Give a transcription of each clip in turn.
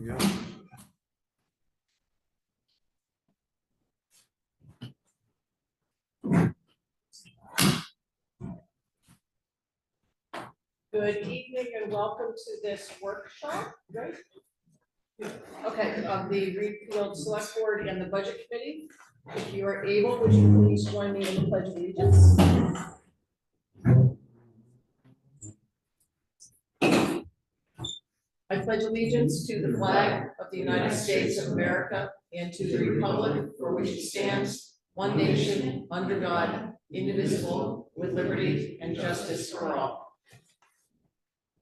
Yeah. Good evening and welcome to this workshop, right? Okay, of the Reedfield Select Board and the Budget Committee. If you are able, would you please join me in the Pledge of Allegiance? I pledge allegiance to the flag of the United States of America and to the republic for which it stands, one nation, under God, indivisible, with liberty and justice for all.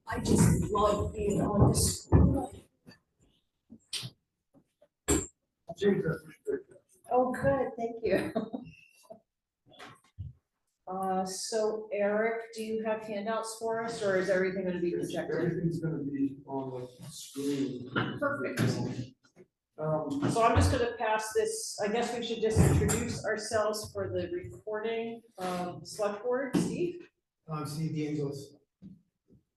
I just love being on this. Oh, good, thank you. So Eric, do you have handouts for us, or is everything going to be projected? Everything's gonna be on the screen. Perfect. So I'm just gonna pass this, I guess we should just introduce ourselves for the recording. Select Board, Steve, I'm Steve D'Angelis.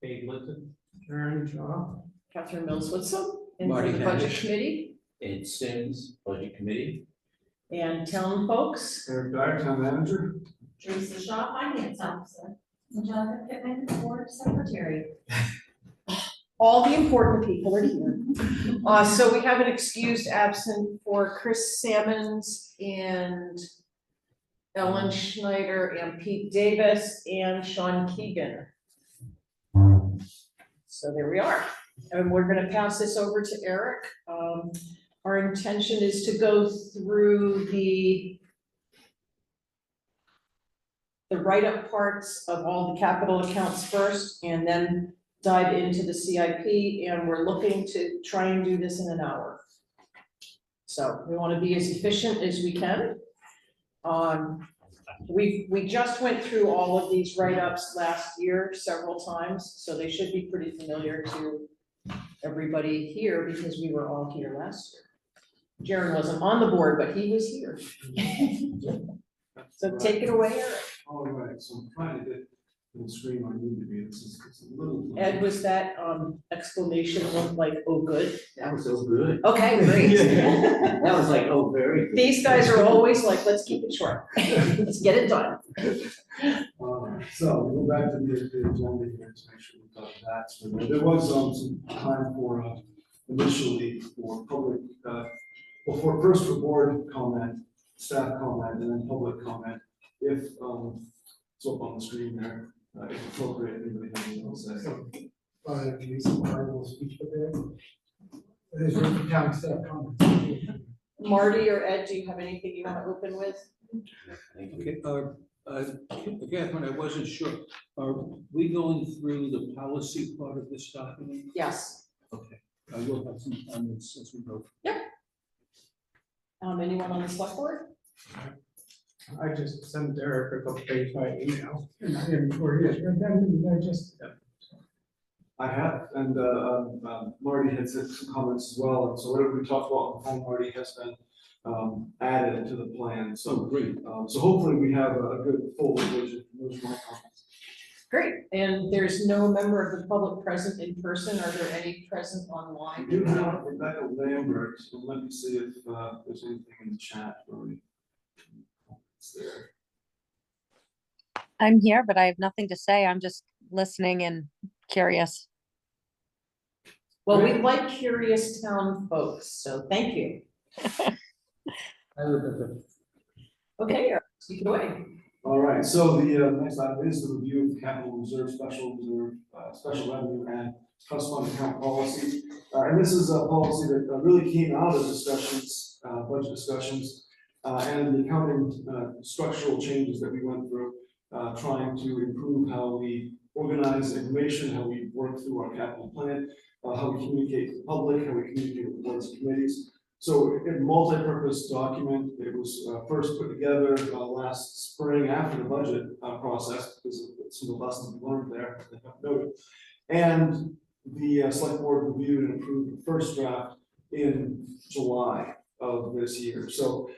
Dave Linton. Karen Shaw. Catherine Mills Woodson, and for Marty the Budget Cash. Committee, Ed Sims, Budget Committee. and town folks. Eric Dyer, Town Manager. Teresa Shaw, Finance Officer, and Jonathan Pittman, Board Secretary. All the important people are here. So we have an excused absent for Chris Salmons and Ellen Schneider and Pete Davis and Sean Keegan. So there we are. And we're gonna pass this over to Eric. Our intention is to go through the write-up parts of all the capital accounts first, and then dive into the CIP, and we're looking to try and do this in an hour. So we want to be as efficient as we can. We just went through all of these write-ups last year several times, so they should be pretty familiar to everybody here because we were all here last year. Jaron wasn't on the board, but he was here. So take it away, Eric. All right, so I'm trying to get to the screen I need to be. It's a little. Ed, was that exclamation look like, oh, good? That was so good. Okay, great. That was like, oh, very good. These guys are always like, let's keep it short. Let's get it done. So we'll go back to the agenda here to make sure we got that. So there was some time for initially for public, well, first for board comment, staff comment, and then public comment. If it's up on the screen there, if appropriate, anybody has anything else to say. Do you see my little speech up there? There's written down staff comments. Marty or Ed, do you have anything you want to open with? Okay, Catherine, I wasn't sure, are we going through the policy part of this document? Yes. Okay, I will have some comments as we go. Anyone on the select board? I just sent Derek a couple pages by email, and I didn't record it, but then I just. I have, and Marty had said some comments as well, and so whatever we talked about on the phone, Marty has been added to the plan, so great. so hopefully we have a good full revision. Those are my comments. Great. And there's no member of the public present in person. Are there any present We online? do have Rebecca Lambert, so let me see if there's anything in the chat for me. It's there. I'm here, but I have nothing to say. I'm just listening and curious. Well, we like curious town folks, so thank you. Okay, Eric, speak it away. All right, so the next item is the review of the capital reserve, special reserve, special revenue and trust fund account policy. And this is a policy that really came out of discussions, budget discussions, and the accounting structural changes that we went through, trying to improve how we organize information, how we work through our capital plan, how we communicate to the public, how we communicate with boards and committees. So a multi-purpose document. It was first put together last spring after the budget process, because of some of the lessons we learned there, as I have noted. And the select board reviewed and approved the first draft in July of this year. So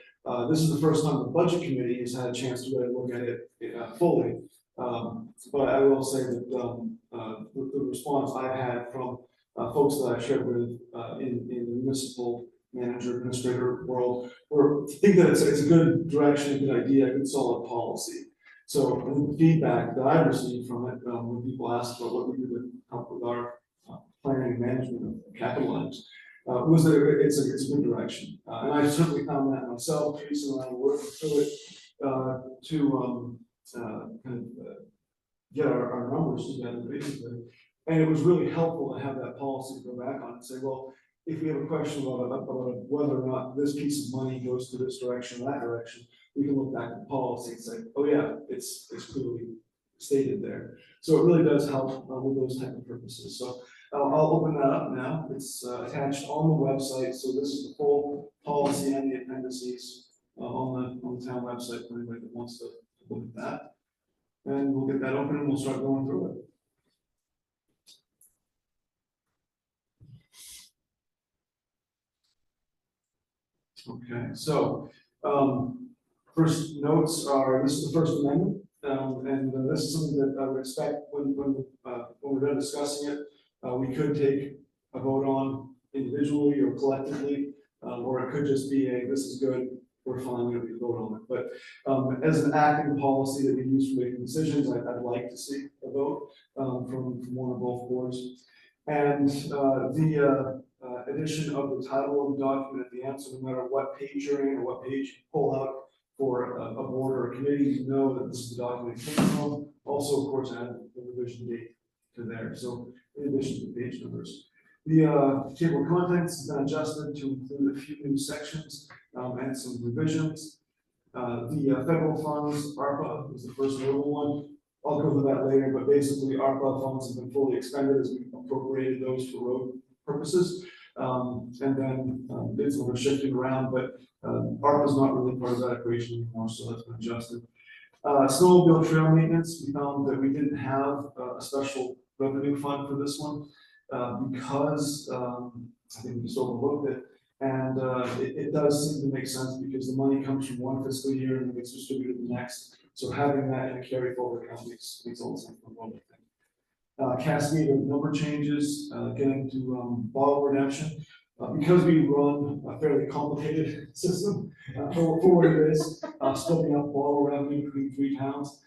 this is the first time the budget committee has had a chance to really look at it fully. But I will say that the response I've had from folks that I shared with, in the municipal manager administrator world, think that it's a good direction, a good idea, a good solid policy. So the feedback that I received from it, when people asked about what we do to help with our planning and management of capital items, was that it's a good direction. And I certainly found that myself, Teresa and I were working through it to get our numbers together, basically. And it was really helpful to have that policy to go back on and say, well, if we have a question about whether or not this piece of money goes to this direction or that direction, we can look back at the policy and say, oh yeah, it's clearly stated there. So it really does help with those type of purposes. So I'll open that up now. It's attached on the website. So this is the full policy and the appendices on the town website for anybody that wants to look at that. And we'll get that open and we'll start going through it. Okay, so first notes are, this is the First Amendment, and this is something that I would expect when we're done discussing it, we could take a vote on individually or collectively, or it could just be a, this is good, we're fine, we can vote on it. But as an acting policy that we use for making decisions, I'd like to see a vote from one or both boards. And the addition of the title of the document at the end, so no matter what page you're in or what page you pull out for a board or a committee, you know that this is the document it came from. Also, of course, add the revision date to there. So in addition to the page numbers. The table of contents has been adjusted to include a few new sections and some revisions. The federal funds, ARPA, is the first notable one. I'll go through that later, but basically ARPA funds have been fully expended as we appropriated those for road purposes. And then it's a little shifting around, but ARPA is not really part of that equation anymore, so that's been adjusted. Snowmobile trail maintenance, we found that we didn't have a special revenue fund for this one because I think we just overlooked it. And it does seem to make sense because the money comes from one fiscal year and gets distributed the next. So having that in a carry forward account makes all the sense in the world, I think. Cascade of number changes, getting to bottle redemption. Because we run a fairly complicated system for what it is, splitting up bottle revenue between 3 towns,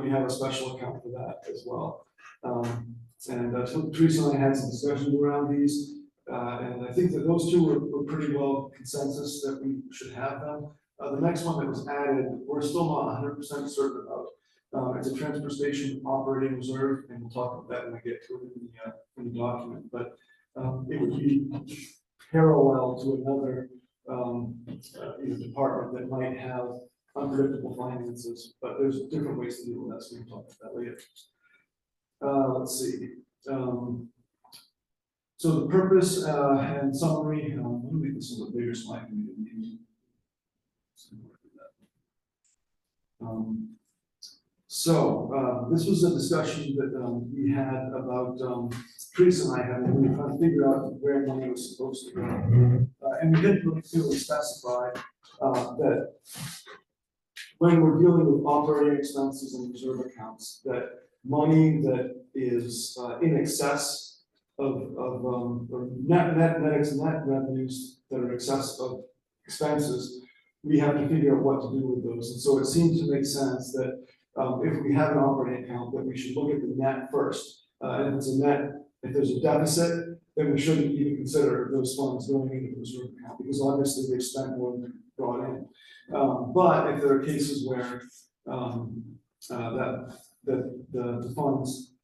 we have a special account for that as well. So Teresa and I had some discussions around these, and I think that those two were pretty well consensus that we should have them. The next one that was added, we're still not 100% certain about. It's a transfer station operating reserve, and we'll talk about that when we get to it in the document. But it would be parallel to another department that might have unpredictable finances, but there's different ways to deal with that, so we can talk about that later. Let's see. So the purpose and summary, let me make this a little bigger so I can read it. This was a discussion that we had about, Teresa and I had, when we were trying to figure out where money was supposed to go. And we didn't really clearly specify that when we're dealing with operating expenses and reserve accounts, that money that is in excess of or net revenues that are in excess of expenses, we have to figure out what to do with those. And so it seemed to make sense that if we have an operating account, that we should look at the net first. And if it's a net, if there's a deficit, then we shouldn't even consider those funds going into the reserve account, because obviously they've spent more than brought in. But if there are cases where the funds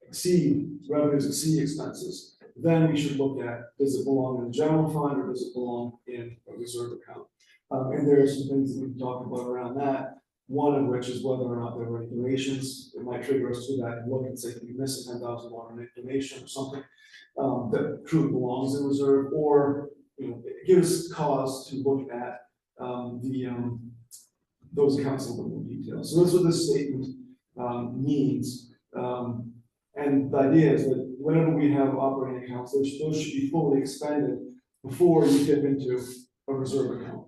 revenues exceed expenses, then we should look at, does it belong in the general fund or does it belong in a reserve account? And there are some things that we can talk about around that. One of which is whether or not there are any donations. It might trigger us to go back and look and say, can we miss a $10,000 donation or something that truly belongs in reserve, or it gives cause to look at those accounts in a little more detail. So that's what this statement means. And the idea is that whenever we have operating accounts, those should be fully expended before you dip into a reserve account.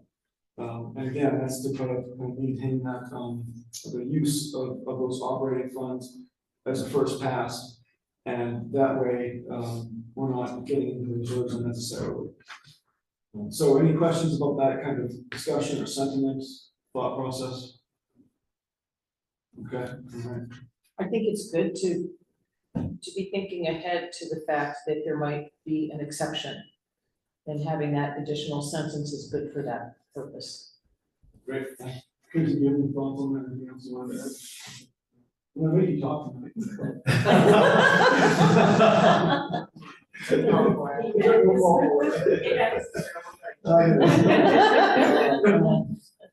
And again, that's to kind of maintain that the use of those operating funds as a first pass. And that way, we're not getting into the reserves unnecessarily. So any questions about that kind of discussion or sentiment, thought process? Okay, all right. I think it's good to be thinking ahead to the fact that there might be an exception. And having that additional sentence is good for that purpose. Great, thanks. Could you give me thoughts on that, anything else you want to add? Well, maybe you talk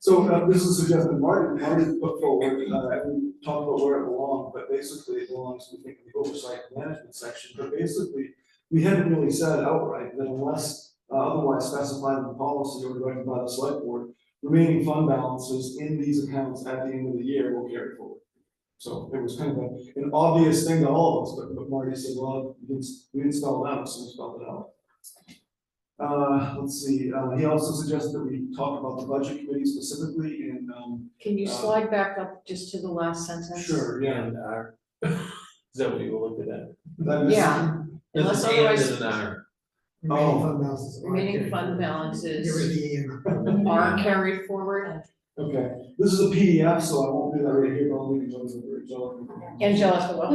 So this is a suggestion Marty put forward, and we talked about where it belonged, but basically it belongs, we think, in the oversight management section, but basically, we haven't really said outright that unless otherwise specified in the policy or directed by the select board, remaining fund balances in these accounts at the end of the year will carry forward. So it was kind of an obvious thing to all of us, but Marty said, well, we didn't spell it out, so we spelled it out. Let's see, he also suggested that we talk about the budget committee specifically in, Can you slide back up just to the last sentence? sure, yeah. And our, is that what you were looking at? That is- Yeah. Unless There's an and otherwise- and an R. Oh. Fund balances are Remaining carried fund forward. balances Get rid of the and. are carried forward. Okay, this is a PDF, so I won't do that right here, but I'll leave it over to Angelica. Angelica will.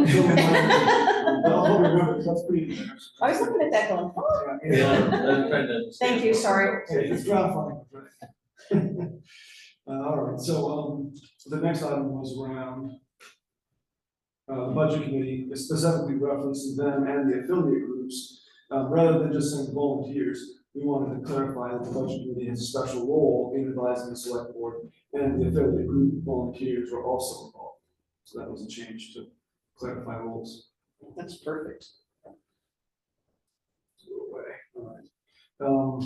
But I'll remember, 'cause that's pretty. I was looking at that going, oh, Yeah, I'm trying to. thank you, sorry. Okay, it's gratifying. All right, so the next item was around the budget committee, it specifically references them and the affiliate groups. Rather than just saying volunteers, we wanted to clarify that the budget committee has a special role in advising the select board, and the affiliate group volunteers are also involved. So that was a change to clarify roles. That's perfect. All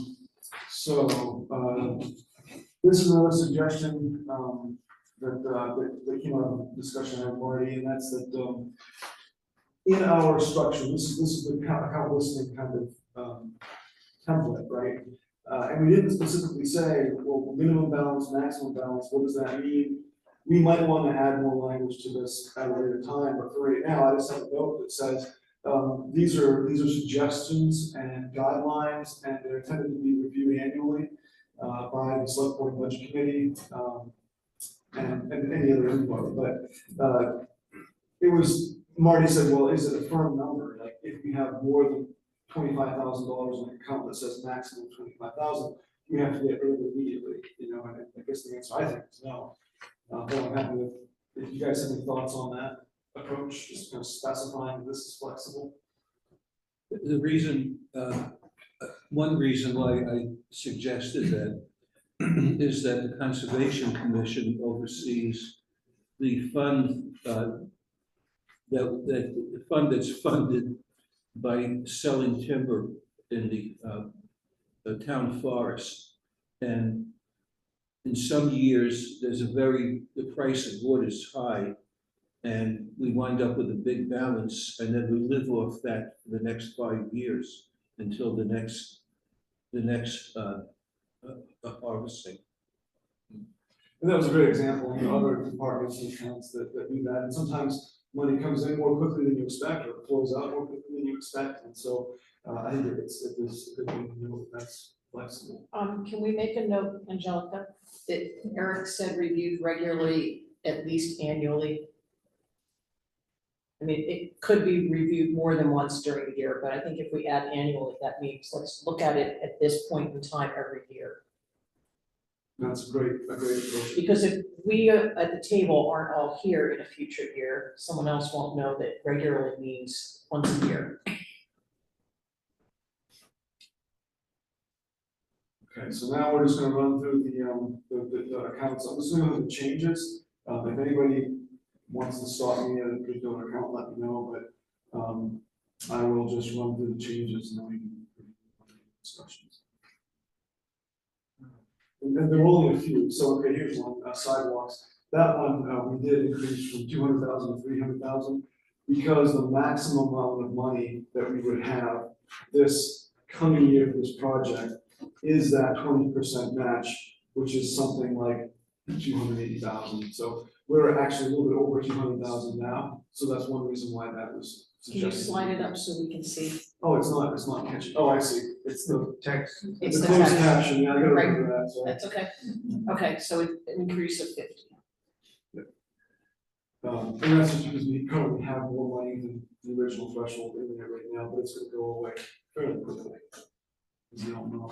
right. This is another suggestion, that came out of discussion at Marty, and that's that, in our structure, this is the account listing kind of, template, right? And we didn't specifically say, well, minimum balance, maximum balance, what does that mean? We might want to add more language to this at a later time, but for right now, I just have a note that says, these are suggestions and guidelines, and they're intended to be reviewed annually by the select board budget committee, and any other input, but it was, Marty said, well, is it a firm number? Like, if we have more than $25,000 in an account that says maximum 25,000, we have to get rid of it immediately, you know, and I guess the answer I think is no. But I'm happy with, if you guys have any thoughts on that approach, just kind of specifying this is flexible. The reason, one reason why I suggested that is that the Conservation Commission oversees the fund, the fund that's funded by selling timber in the town forest. And in some years, the price of wood is high, and we wind up with a big balance, and then we live off that for the next 5 years until the next harvesting. And that was a great example, you know, other departments and accounts that do that, and sometimes money comes in more quickly than you expect, or it flows out more quickly than you expect, and so, I think it is a good thing to know that that's flexible. Can we make a note, Angelica, that Eric said reviewed regularly, at least annually? I mean, it could be reviewed more than once during the year, but I think if we add annually, that means let's look at it at this point in time every year. That's a great approach. Because if we at the table aren't all here in a future year, someone else won't know that regularly means once a year. Okay, so now we're just gonna run through the accounts, I'm just gonna go through the changes, if anybody wants to stop me at a particular account, let me know, but, I will just run through the changes and then we can discussions. And there were only a few, so, okay, here's one, sidewalks, that one, we did increase from 200,000 to 300,000, because the maximum amount of money that we would have this coming year for this project is that 20% match, which is something like 280,000. So we're actually a little bit over 200,000 now. So that's one reason why that was Can you suggested. slide it up so we can see? Oh, it's not catching, oh, I see, it's the, Text. It's the the closed text. caption, yeah, I gotta Right. remember that, sorry. That's okay. Okay, so an increase of 50. And that's just because we currently have more money than the original threshold in there right now, but it's gonna go away fairly quickly. As you don't know.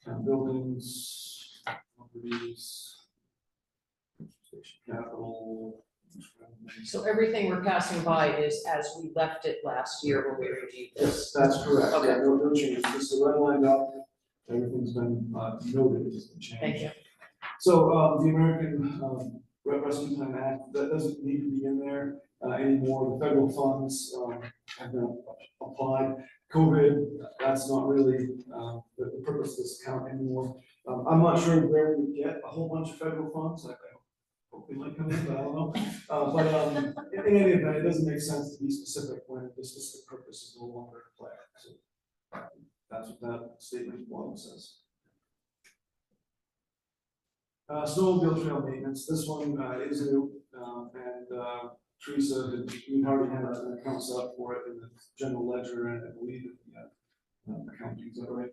Town buildings, properties. Station capital. So everything we're passing by is as we left it last year when we reviewed this. Yes, that's correct, Okay. yeah, no changes, just the red line up, everything's been, noted, it's been changed. Thank you. So, the American, Rescue Plan Act, that doesn't need to be in there, anymore, the federal funds, have been applied. COVID, that's not really, the purpose of this account anymore. I'm not sure where we get a whole bunch of federal funds, I hope they might come in, but I don't know. But, in any event, it doesn't make sense to be specific when the specific purpose is no longer in play, so. That's what that statement one says. Snowmobile trail maintenance, this one, is new, and, Teresa, we already had an account set up for it in the general ledger, and I believe in the accounting, is that right?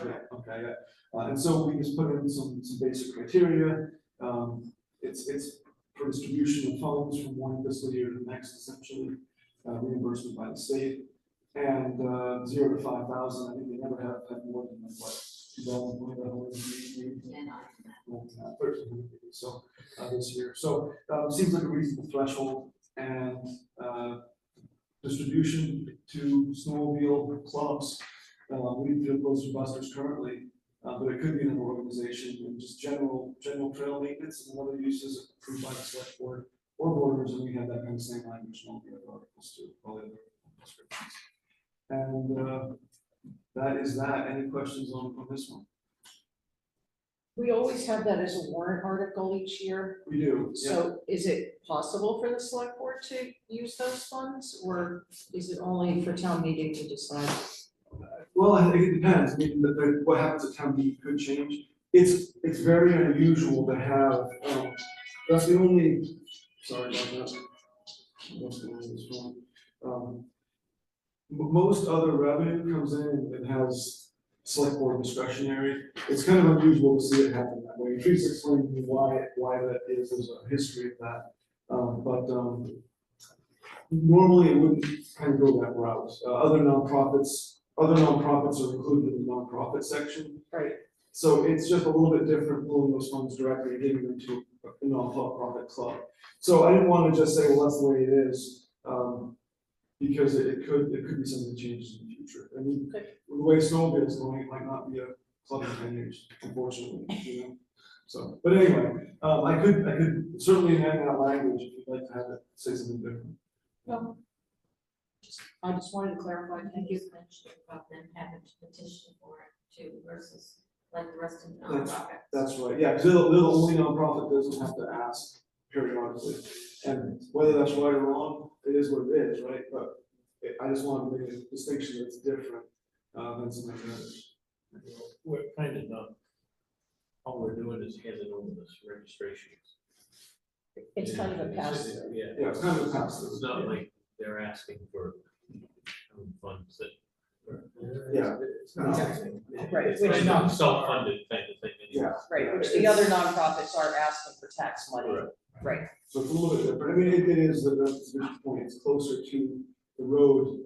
Yeah, okay, yeah, and so we just put in some basic criteria, it's for distribution of funds from one fiscal year to the next, essentially, reimbursement by the state, and, 0 to 5,000, I think they never have had more than what, 2,000, so, this year, so, seems like a reasonable threshold, and, distribution to snowmobile clubs. We do those for busters currently, but it could be an organization, and just general trail maintenance and other uses approved by the select board or voters, and we have that kind of same language in all the other articles too, all the other descriptions. And, that is that. Any questions on this one? We always have that as a warrant article each year. We do, yeah. So is it possible for the select board to use those funds, or is it only for town meeting to decide? Well, I think it depends. I mean, what happens at town meeting could change. It's very unusual to have, that's the only, sorry about that. What's going on with this phone? Most other revenue comes in and has select board discretionary. It's kind of unusual to see it happen that way. Teresa explained to me why that is. There's a history of that. But normally it wouldn't kind of go that route. Other nonprofits are included in the nonprofit section. Right. So it's just a little bit different pulling those funds directly and giving them to a nonprofit club. So I didn't want to just say, well, that's the way it is. Because it could be something that changes in the future. I mean, Okay. the way snowmobile is going, it might not be a club in 10 years, unfortunately, you know? So, but anyway, I could certainly amend that language if you'd like to have it say something different. No. I just wanted to clarify. Thank you mentioned about them having to petition for it too versus like the rest of the That's- nonprofits. That's right, yeah, because they're the only nonprofit that doesn't have to ask periodically. And whether that's right or wrong, it is what it is, right? But I just wanted to make a distinction that's different than some of the others. We're kind of not, all we're doing is handing over this registration. It's kind of a pass through. Yeah, Yeah, it's kind of a pass it's not like they're asking for funds that. Yeah. It's not- Right, It's which kind not, of self-funded kind of thing. Yeah. right, which the other nonprofits are asking for tax money. Correct. Right. So it's a little bit different. I mean, it is the point, it's closer to the road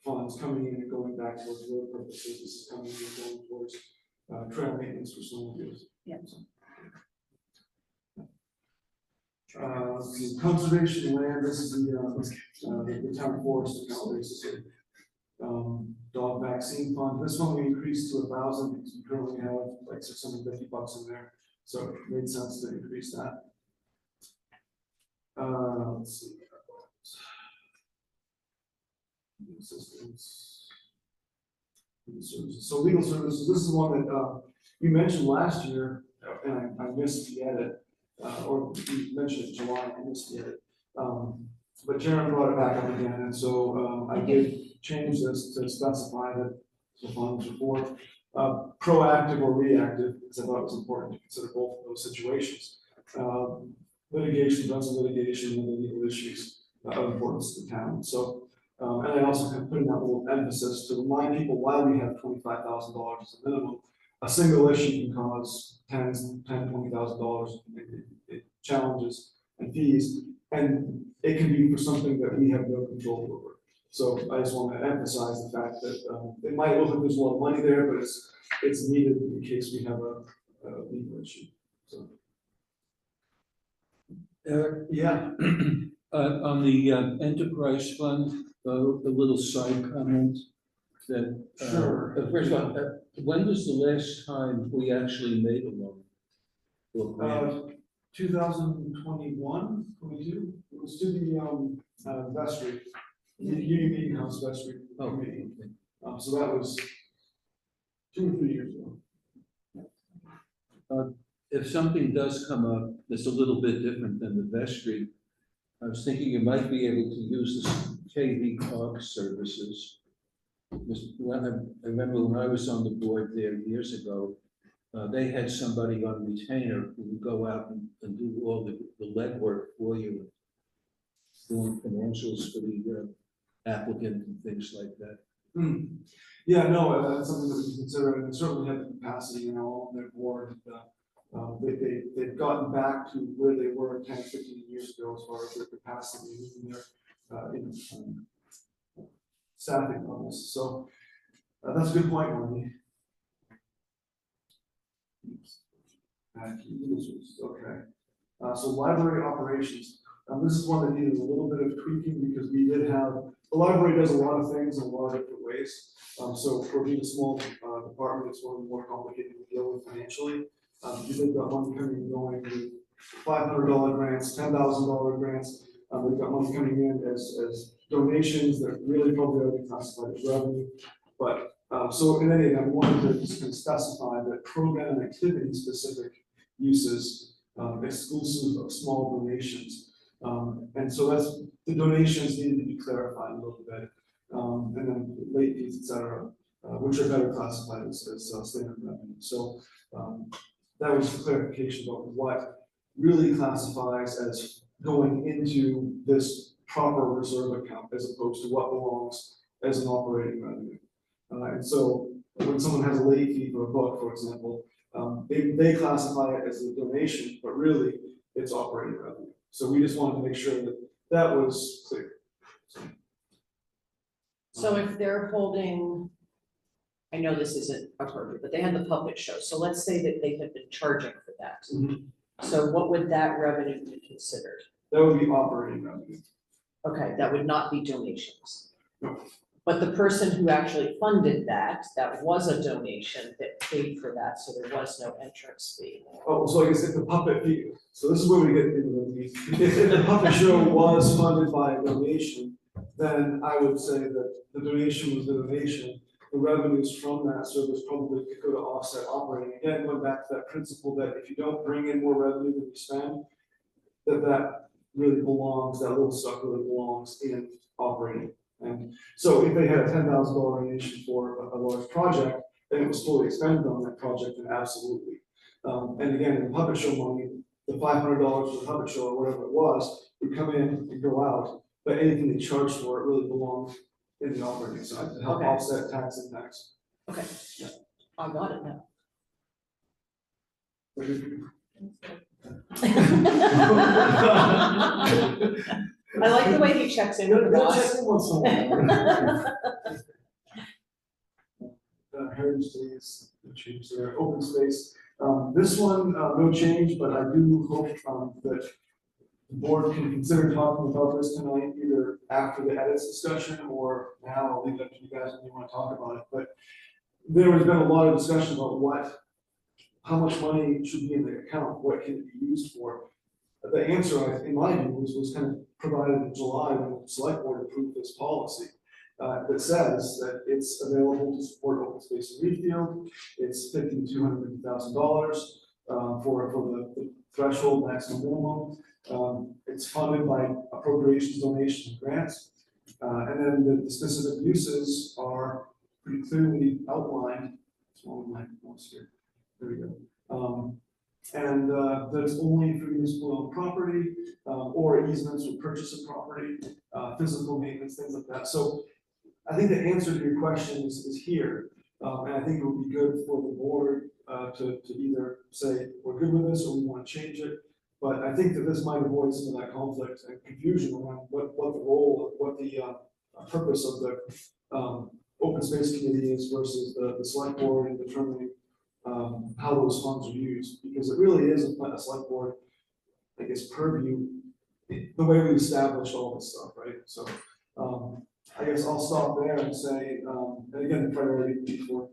funds coming in and going back towards road purposes. This is coming in and going towards trail maintenance for snowmobiles. Yeah. Let's see, conservation land, this is the town forest account basically. Dog vaccine fund, this one we increased to 1,000 because we currently have like $650 in there, so it made sense to increase that. Let's see. Assistance. Legal services. So legal services, this is one that you mentioned last year, and I missed the edit, or you mentioned it in July, I missed the edit. But Sharon brought it back up again, and so I did change this to specify that the funds are for proactive or reactive, because I thought it was important to consider both of those situations. Litigation, lots of litigation, and the legal issues of importance to the town. So And I also kind of put in that little emphasis to remind people why we have $25,000 as a minimum. A single issue can cause $20,000 in challenges and fees, and it can be for something that we have no control over. So I just want to emphasize the fact that it might look like there's a lot of money there, but it's needed in case we have a legal issue. So Eric, yeah, on the enterprise fund, a little side comment that. Sure. First of all, when was the last time we actually made a loan? Or grant? 2021, 22. It was to the vestry, the Union Meeting House vestry Oh, committee. okay. So that was 2 or 3 years ago. If something does come up that's a little bit different than the vestry, I was thinking you might be able to use the KV cog services. I remember when I was on the board there years ago, they had somebody on retainer who would go out and do all the legwork for you, doing financials for the applicant and things like that. Yeah, no, that's something that we can consider, and they certainly have the capacity, on their board. They've gotten back to where they were 10, 15 years ago as far as their capacity and their staffing levels. So that's a good point, Wendy. Okay. So library operations. This is one that needed a little bit of tweaking because we did have, the library does a lot of things in a lot of different ways. So for being a small department, it's one of the more complicated to deal with financially. We did got money coming and going with $500 grants, $10,000 grants. We've got money coming in as donations that really probably ought to be classified as revenue. But so in any event, I wanted to just kind of specify that program and activity specific uses exclusive of small donations. And so that's, the donations needed to be clarified a little bit. And then late fees, et cetera, which are better classified as standard revenue. So that was the clarification about what really classifies as going into this proper reserve account as opposed to what belongs as an operating revenue. And so when someone has a late fee for a book, for example, they classify it as a donation, but really it's operating revenue. So we just wanted to make sure that that was clear. So if they're holding, I know this isn't appropriate, but they had the puppet show, so let's say that they had been charging for that. Mhm. So what would that revenue be considered? That would be operating revenue. Okay, that would not be donations. No. But the person who actually funded that was a donation that paid for that, so there was no entrance fee. Oh, so I guess if the puppet fee, so this is where we get into the weeds. If the puppet show was funded by a donation, then I would say that the donation was the donation. The revenues from that service probably could go to offset operating. Again, going back to that principle that if you don't bring in more revenue than you spend, that really belongs, that little stuff really belongs in operating. And so if they had a $10,000 donation for a large project, and it was fully expended on that project, then absolutely. And again, in the puppet show money, the $500 for the puppet show or whatever it was, would come in and go out, but anything they charged for it really belonged in the operating side to help Okay. offset tax impacts. Okay, Yeah. I got it now. I like the way he checks in with the boss. Heritage Days, no change there, open space. This one, no change, but I do hope that the board can consider talking about this tonight, either after the edits discussion or now. I'll leave that to you guys when you want to talk about it. But there has been a lot of discussion about how much money should be in the account, what can it be used for. The answer, in my view, was kind of provided in July when the select board approved this policy. That says that it's available to support open space in Reedfield. It's $50,000 to $250,000 for the threshold maximum minimum. It's funded by appropriations, donations, and grants. And then the specific uses are pretty clearly outlined. It's one of my notes here. There we go. And that it's only for municipal owned property, or easements or purchase of property, physical maintenance, things like that. So I think the answer to your question is here. And I think it would be good for the board to either say, we're good with this, or we want to change it. But I think that this might avoid some of that conflict and confusion around what the role, what the purpose of the open space committee is versus the select board in determining how those funds are used, because it really is a select board, I guess, purview, the way we established all this stuff, right? So, I guess I'll stop there and say, and again, the priority would be for,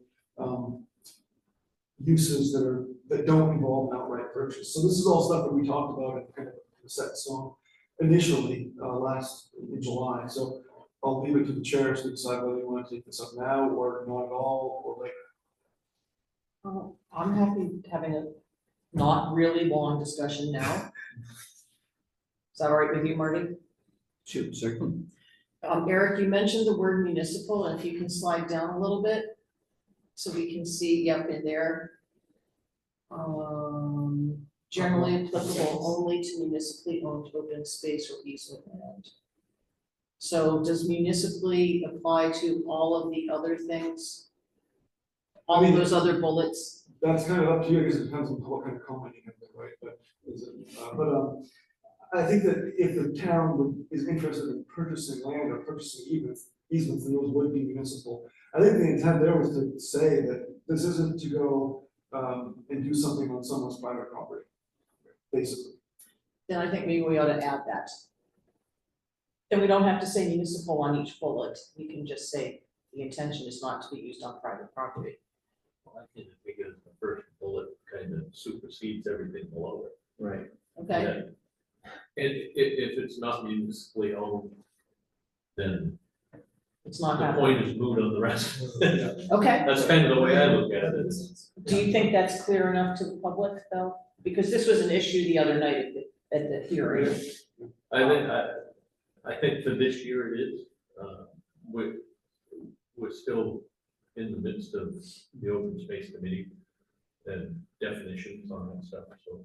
uses that don't involve an outright purchase. So this is all stuff that we talked about and kind of set in stone initially, last in July. So I'll leave it to the chairs to decide whether you want to take this up now or not at all, or later. I'm happy having a not really long discussion now. Is that all right with you, Marty? Shoot, second. Eric, you mentioned the word municipal, and if you can slide down a little bit, so we can see, yep, in there. Generally applicable only to municipally owned open space or easement land. So does municipally apply to all of the other things? All of those other bullets? That's kind of up to you, because it depends on what kind of comment you have there, right? But I think that if the town is interested in purchasing land or purchasing easements, then those would be municipal. I think the intent there was to say that this isn't to go and do something on someone's private property, basically. Then I think maybe we ought to add that. Then we don't have to say municipal on each bullet, we can just say the intention is not to be used on private property. Well, I think because the first bullet kind of supersedes everything below it. Right. Okay, And if it's not municipally owned, then it's not the happening. point is moot on the rest. Okay, That's kind of the way I look at it. do you think that's clear enough to the public though? Because this was an issue the other night at the hearing. I think for this year it is. We're still in the midst of the open space committee and definitions on that stuff, so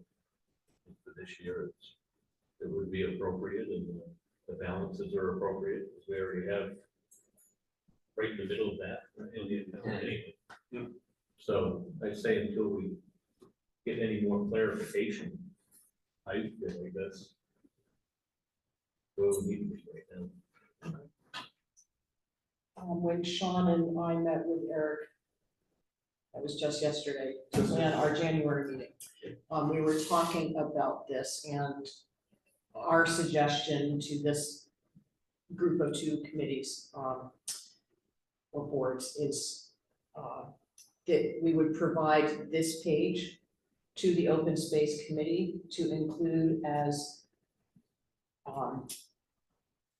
for this year, it would be appropriate, and the balances are appropriate, because we already have right in the middle of that in the account anyway. Yeah. So I say until we get any more clarification, I feel like that's where we need to be right now. When Sean and I met with Eric, that was just yesterday, to plan our January meeting. We were talking about this, and our suggestion to this group of two committees, or boards, is that we would provide this page to the open space committee to include as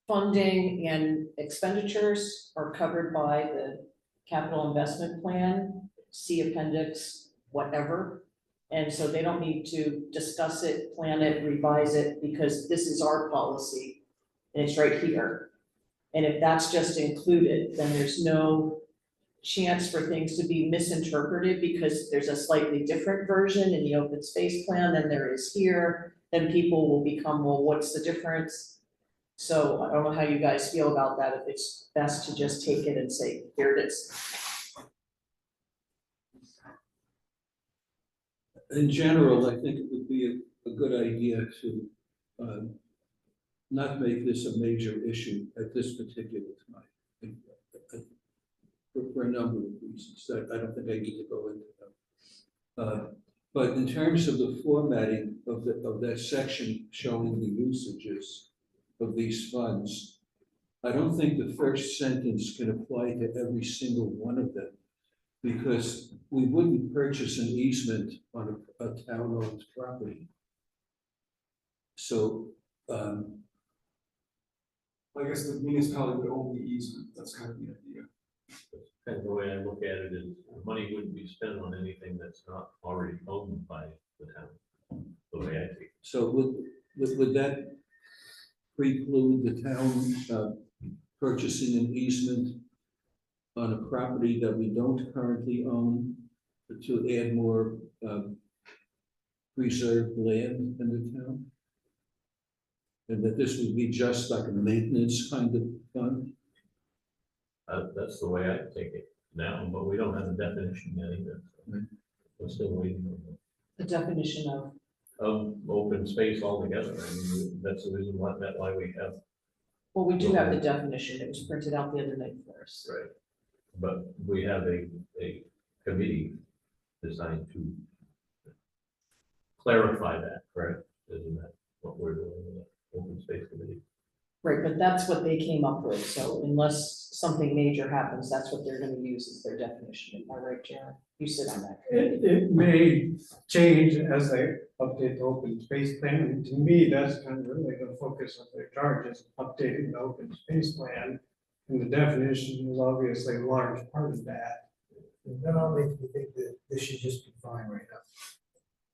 funding and expenditures are covered by the capital investment plan, see appendix, whatever. And so they don't need to discuss it, plan it, revise it, because this is our policy and it's right here. And if that's just included, then there's no chance for things to be misinterpreted because there's a slightly different version in the open space plan than there is here. Then people will become, well, what's the difference? So I don't know how you guys feel about that, if it's best to just take it and say, here it is. In general, I think it would be a good idea to not make this a major issue at this particular time. For a number of reasons that I don't think I need to go into them. But in terms of the formatting of that section showing the usages of these funds, I don't think the first sentence can apply to every single one of them, because we wouldn't purchase an easement on a town-owned property. So, I guess the municipality would own the easement, that's kind of the idea. Kind of the way I look at it is, the money wouldn't be spent on anything that's not already owned by the town, the way I take it. so would that preclude the town purchasing an easement on a property that we don't currently own to add more reserved land in the town? And that this would be just like a maintenance kind of fund? That's the way I take it now, but we don't have a definition yet either. Right. We're still waiting on The definition of, open space altogether. I mean, that's the reason why, we have, well, we do have the definition. It was printed out the other night for us. right? But we have a committee designed to clarify that, correct? Isn't that what we're doing in the open space committee? Right, but that's what they came up with, so unless something major happens, that's what they're gonna use as their definition, am I right, Jared? You sit on that. It may change as they update the open space plan, and to me, that's kind of really the focus of their charge, is updating the open space plan. And the definition is obviously a large part of that. That all makes me think that this should just be fine right now.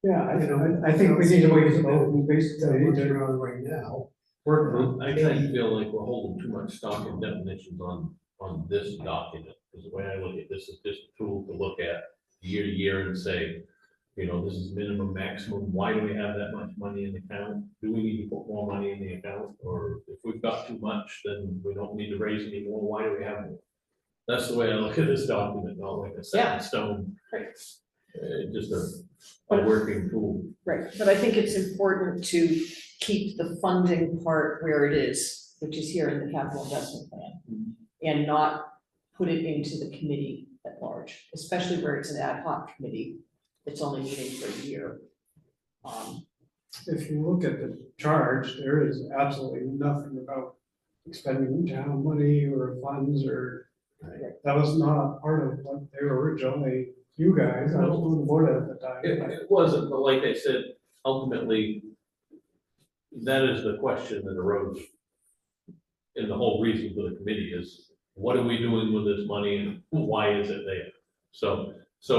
Yeah, I think we need to wait for the open space That plan we're to on right now. work on. I kind of feel like we're holding too much stock in definitions on this document, because the way I look at this is just a tool to look at year to year and say, you know, this is minimum, maximum, why do we have that much money in the account? Do we need to put more money in the account, or if we've got too much, then we don't need to raise any more, why do we have more? That's the way I look at this document, not like a set in stone. Right. Just a working tool. Right, but I think it's important to keep the funding part where it is, which is here in the capital investment plan. And not put it into the committee at large, especially where it's an ad hoc committee that's only meeting for a year. If you look at the charge, there is absolutely nothing about expending town money or funds or. That was not part of what they were originally, you guys, I was on the board at the time. It wasn't, but like I said, ultimately, that is the question that arose. And the whole reason for the committee is, what are we doing with this money and why is it there? So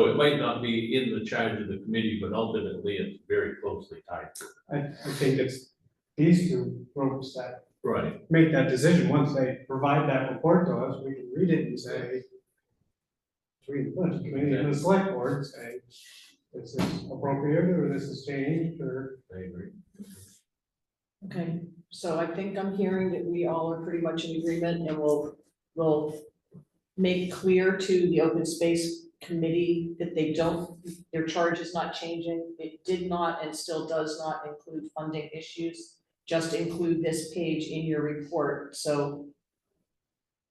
it might not be in the charge of the committee, but ultimately it's very closely tied to it. I think it's these two folks that Right. make that decision. Once they provide that report to us, we can read it and say. Read the budget committee and the select board, say, this is appropriate, or this is changed, or. I agree. Okay, so I think I'm hearing that we all are pretty much in agreement, and we'll make clear to the open space committee that their charge is not changing. It did not and still does not include funding issues. Just include this page in your report, so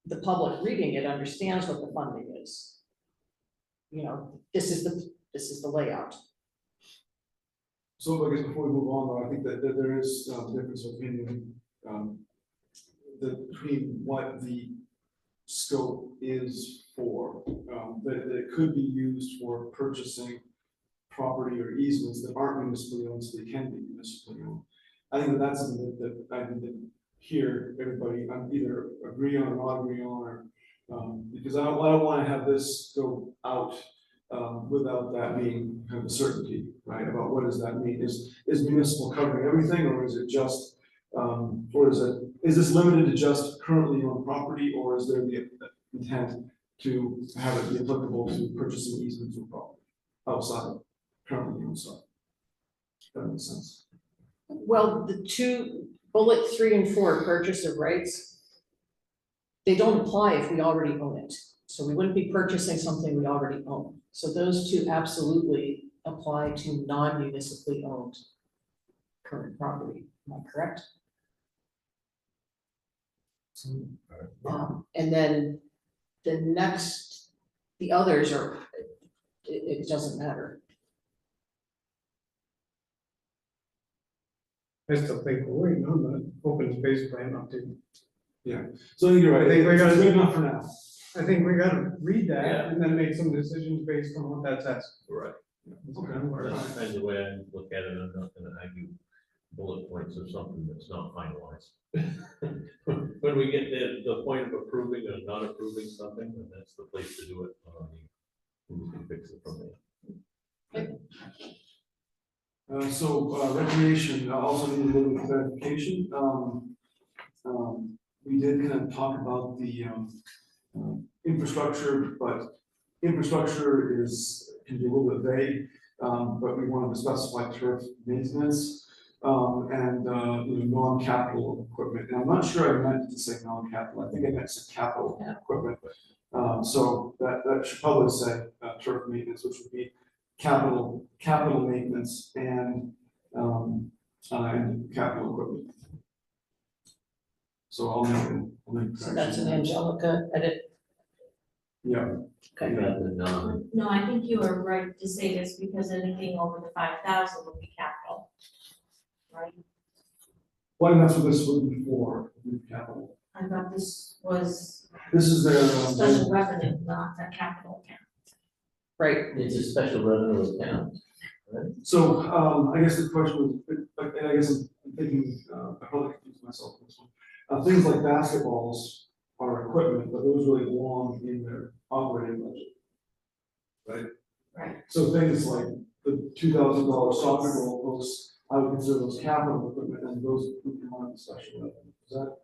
the public reading it understands what the funding is. You know, this is the layout. So I guess before we move on, though, I think that there is a difference of opinion between what the scope is for, that it could be used for purchasing property or easements that aren't municipally owned, so they can be municipally owned. I think that's something that I didn't hear everybody either agree on or not agree on, or because I don't want to have this go out without that being kind of a certainty, right? About what does that mean? Is municipal covering everything, or is it just, or is this limited to just currently owned property, or is there the intent to have it be applicable to purchasing easements or property outside currently owned stuff? That makes sense. Well, the two, bullet 3 and 4, purchase of rights, they don't apply if we already own it. So we wouldn't be purchasing something we already own. So those two absolutely apply to non-municipally owned current property. Am I correct? And then the others are, it doesn't matter. I still think we're waiting on the open space plan update. So I think you're right. I think we gotta- It's good enough for now. I think we gotta read Yeah. that and then make some decisions based on what that says. Right. That's kind of where That's kind of the way I look at it. I'm not gonna argue bullet points of something that's not finalized. When we get to the point of approving or not approving something, then that's the place to do it. We can fix it from there. Recreation also needed a little bit of clarification. We did kind of talk about the infrastructure, but infrastructure can be a little bit vague. but we wanted to specify turf maintenance, and, non-capital equipment. And I'm not sure I meant to say non-capital, I think I meant to say capital equipment. So that should probably say, turf maintenance, which would be capital maintenance and capital equipment. So I'll make. So that's an Angelica edit. Yeah, Okay. No, I think you are right to say this because anything over the 5,000 would be capital. Right? well, and that's what this would be for, capital. I thought this was This is their, special revenue, not a capital account. Right. It's a special revenue account. so, I guess the question was, and I guess I'm thinking, I probably confused myself with this one. Things like basketballs are equipment, but those really belong in their operating budget. Right? Right. So things like the $2,000 soccer goal posts, I would consider those capital equipment, and those would come on the special revenue. Is that,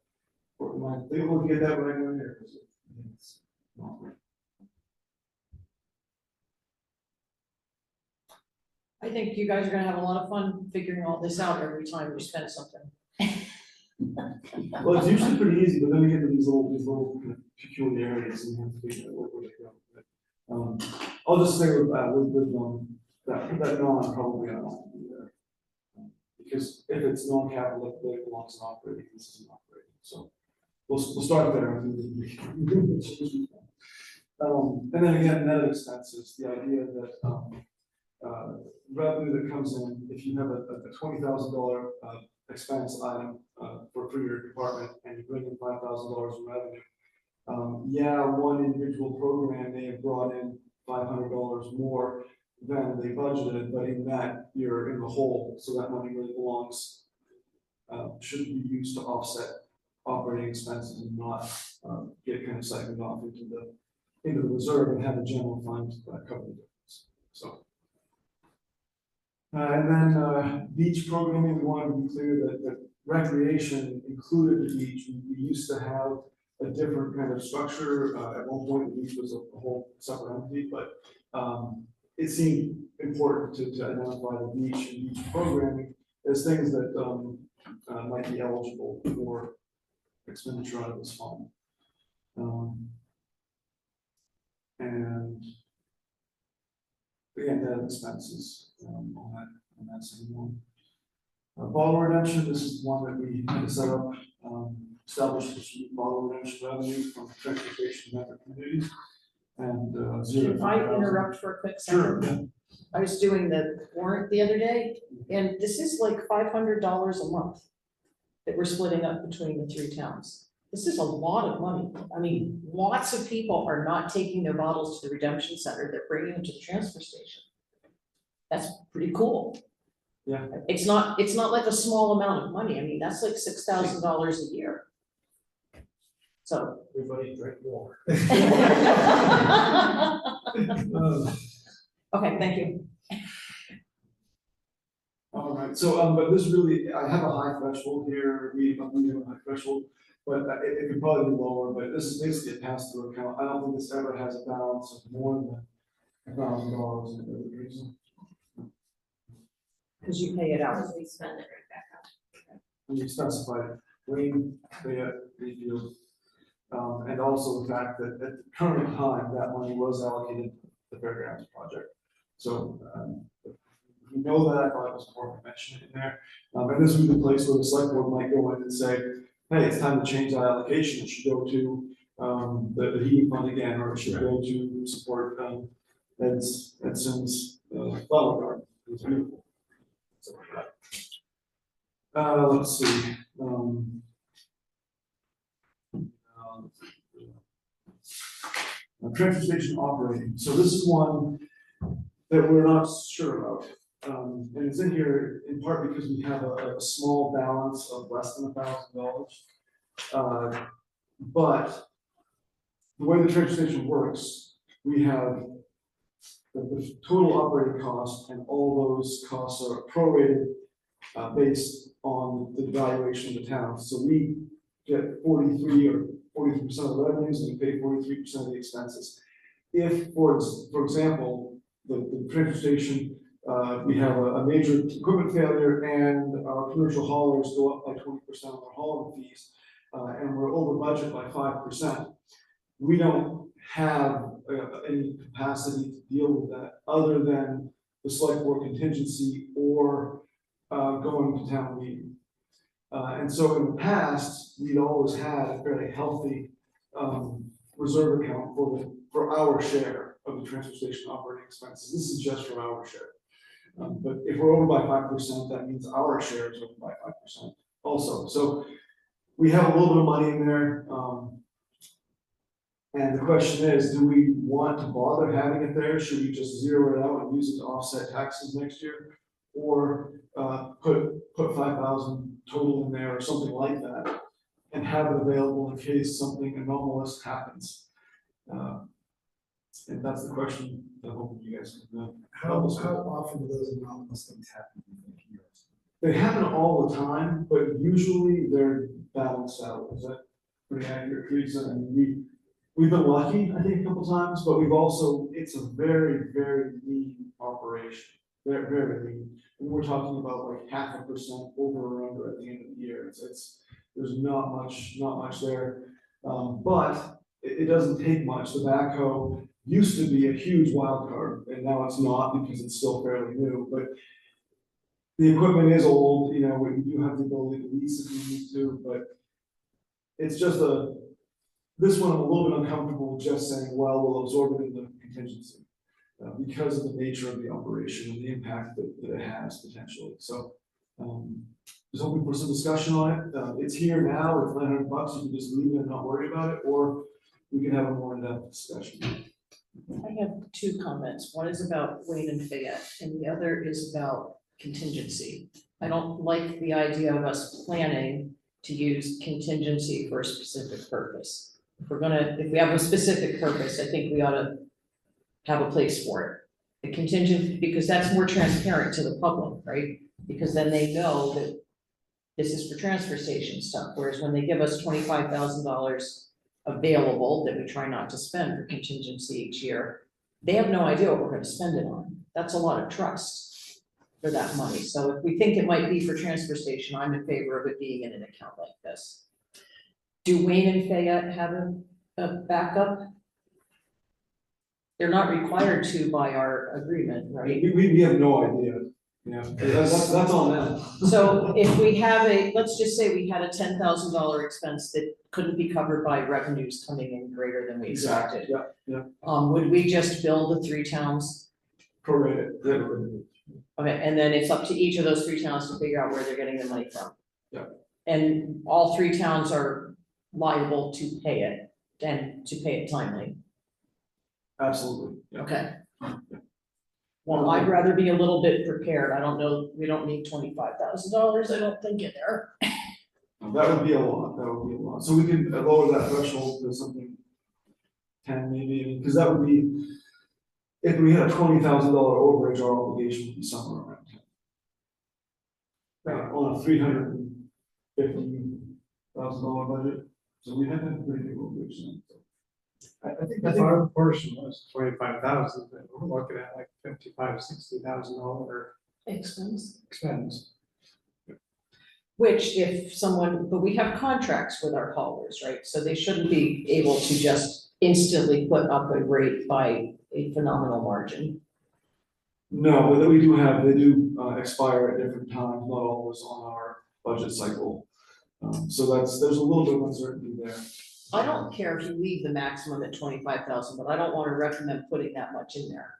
or am I, they will get that right in here? Is it- it's not right. I think you guys are gonna have a lot of fun figuring all this out every time we spend something. Well, it's usually pretty easy, but then we get to these little kind of peculiarities and we have to figure out where they go. But, I'll just say with that non probably I don't do there. Because if it's non-capital, it belongs in operating, this is an operating, so we'll start there. And then again, net expenses, the idea that, revenue that comes in, if you have a $20,000 expense item for your department and you bring in $5,000 in revenue. One individual program may have brought in $500 more than they budgeted, but in that you're in the hole, so that money really belongs, should be used to offset operating expenses and not get kind of siphoned off into the reserve and have a general fund cover the difference. So. And then beach programming, we wanted to be clear that recreation included the beach. We used to have a different kind of structure. At one point, the beach was a whole separate entity, but it seemed important to identify the beach and beach programming as things that might be eligible for expenditure out of this fund. And again, net expenses on that same one. Bottle redemption, this is one that we had to set up, establish this bottle redemption revenue from transportation method communities. And zero. If I interrupt for a quick second? Sure. I was doing the warrant the other day, and this is like $500 a month that we're splitting up between the three towns. This is a lot of money. I mean, lots of people are not taking their bottles to the redemption center, they're bringing them to the transfer station. That's pretty cool. Yeah. It's not like a small amount of money. I mean, that's like $6,000 a year. So. Everybody drink more. Okay, thank you. All right, so, but this really, I have a high threshold here, we have a high threshold, but it could probably be lower, but this is basically a pass-through account. I don't think this ever has a balance of more than $1,000 in every reason. Because you pay it out. Because we spend it right back up. And you specified Wayne, Fayette, Reedfield, and also the fact that at the current time, that money was allocated to the fairgrounds project. So, we know that, I thought it was important to mention it in there. And this would be the place where the select board might go in and say, hey, it's time to change that allocation, it should go to, the heating fund again, or it should go to support, Edson's, flower garden. It's beautiful. So, let's see, transfer station operating, so this is one that we're not sure about. And it's in here in part because we have a small balance of less than $1,000. But the way the transfer station works, we have the total operating cost, and all those costs are prorated based on the valuation of the town. So we get 43% of the revenues, and we pay 43% of the expenses. If, for example, the transfer station we have a major equipment failure and our commercial haulers go up by 20% on their hauling fees. And we're over budget by 5%. We don't have any capacity to deal with that other than the select board contingency or going to town meeting. And so in the past, we'd always had a fairly healthy reserve account for our share of the transfer station operating expenses. This is just for our share. But if we're over by 5%, that means our share is over by 5% also. So we have a little bit of money in there. And the question is, do we want to bother having it there? Should we just zero it out and use it to offset taxes next year? Or put 5,000 total in there or something like that and have it available in case something anomalous happens? And that's the question that I hope you guys can How often do those anomalous things happen? They happen all the time, but usually they're balanced out. Is that pretty accurate, Teresa? I mean, we've been lucky, I think, a couple times, but we've also, it's a very, very lean operation. Very, very lean. And we're talking about like 0.5% over or under at the end of the year. There's not much there. But it doesn't take much. The backhoe used to be a huge wild card, and now it's not because it's still fairly new. But the equipment is old, you know, we do have the ability to lease if we need to, but it's just this one I'm a little bit uncomfortable just saying, well, we'll absorb it in the contingency because of the nature of the operation and the impact that it has potentially. So just hoping for some discussion on it. It's here now, it's $900, you can just leave it and not worry about it, or we can have a more in-depth discussion. I have two comments. One is about Wayne and Fayette, and the other is about contingency. I don't like the idea of us planning to use contingency for a specific purpose. If we have a specific purpose, I think we ought to have a place for it. The contingent, because that's more transparent to the public, right? Because then they know that this is for transfer station stuff, whereas when they give us $25,000 available that we try not to spend for contingency each year, they have no idea what we're gonna spend it on. That's a lot of trust for that money. So if we think it might be for transfer station, I'm in favor of it being in an account like this. Do Wayne and Fayette have a backup? They're not required to by our agreement, right? We have no idea. Yeah, that's on them. So if we have let's just say we had a $10,000 expense that couldn't be covered by revenues coming in greater than we expected. Yeah. Would we just bill the 3 towns? Prorated. Okay, and then it's up to each of those 3 towns to figure out where they're getting the money from. Yeah. And all 3 towns are liable to pay it and to pay it timely. Absolutely. Yeah. Okay. Well, I'd rather be a little bit prepared. I don't know, we don't need $25,000, I don't think in there. That would be a lot, So we can lower that threshold to something 10 maybe, because that would be, if we had a $20,000 overage, our obligation would be somewhere around 10. On a $350,000 budget, so we have a pretty big overage then. I think our portion was 25,000, but we're looking at like $55,000-$60,000 Expense. expense. Which if someone, but we have contracts with our haulers, right? So they shouldn't be able to just instantly put up a rate by a phenomenal margin. No, but we do have, they do expire at different times, not always on our budget cycle. So there's a little bit of uncertainty there. I don't care if you leave the maximum at 25,000, but I don't want to recommend putting that much in there.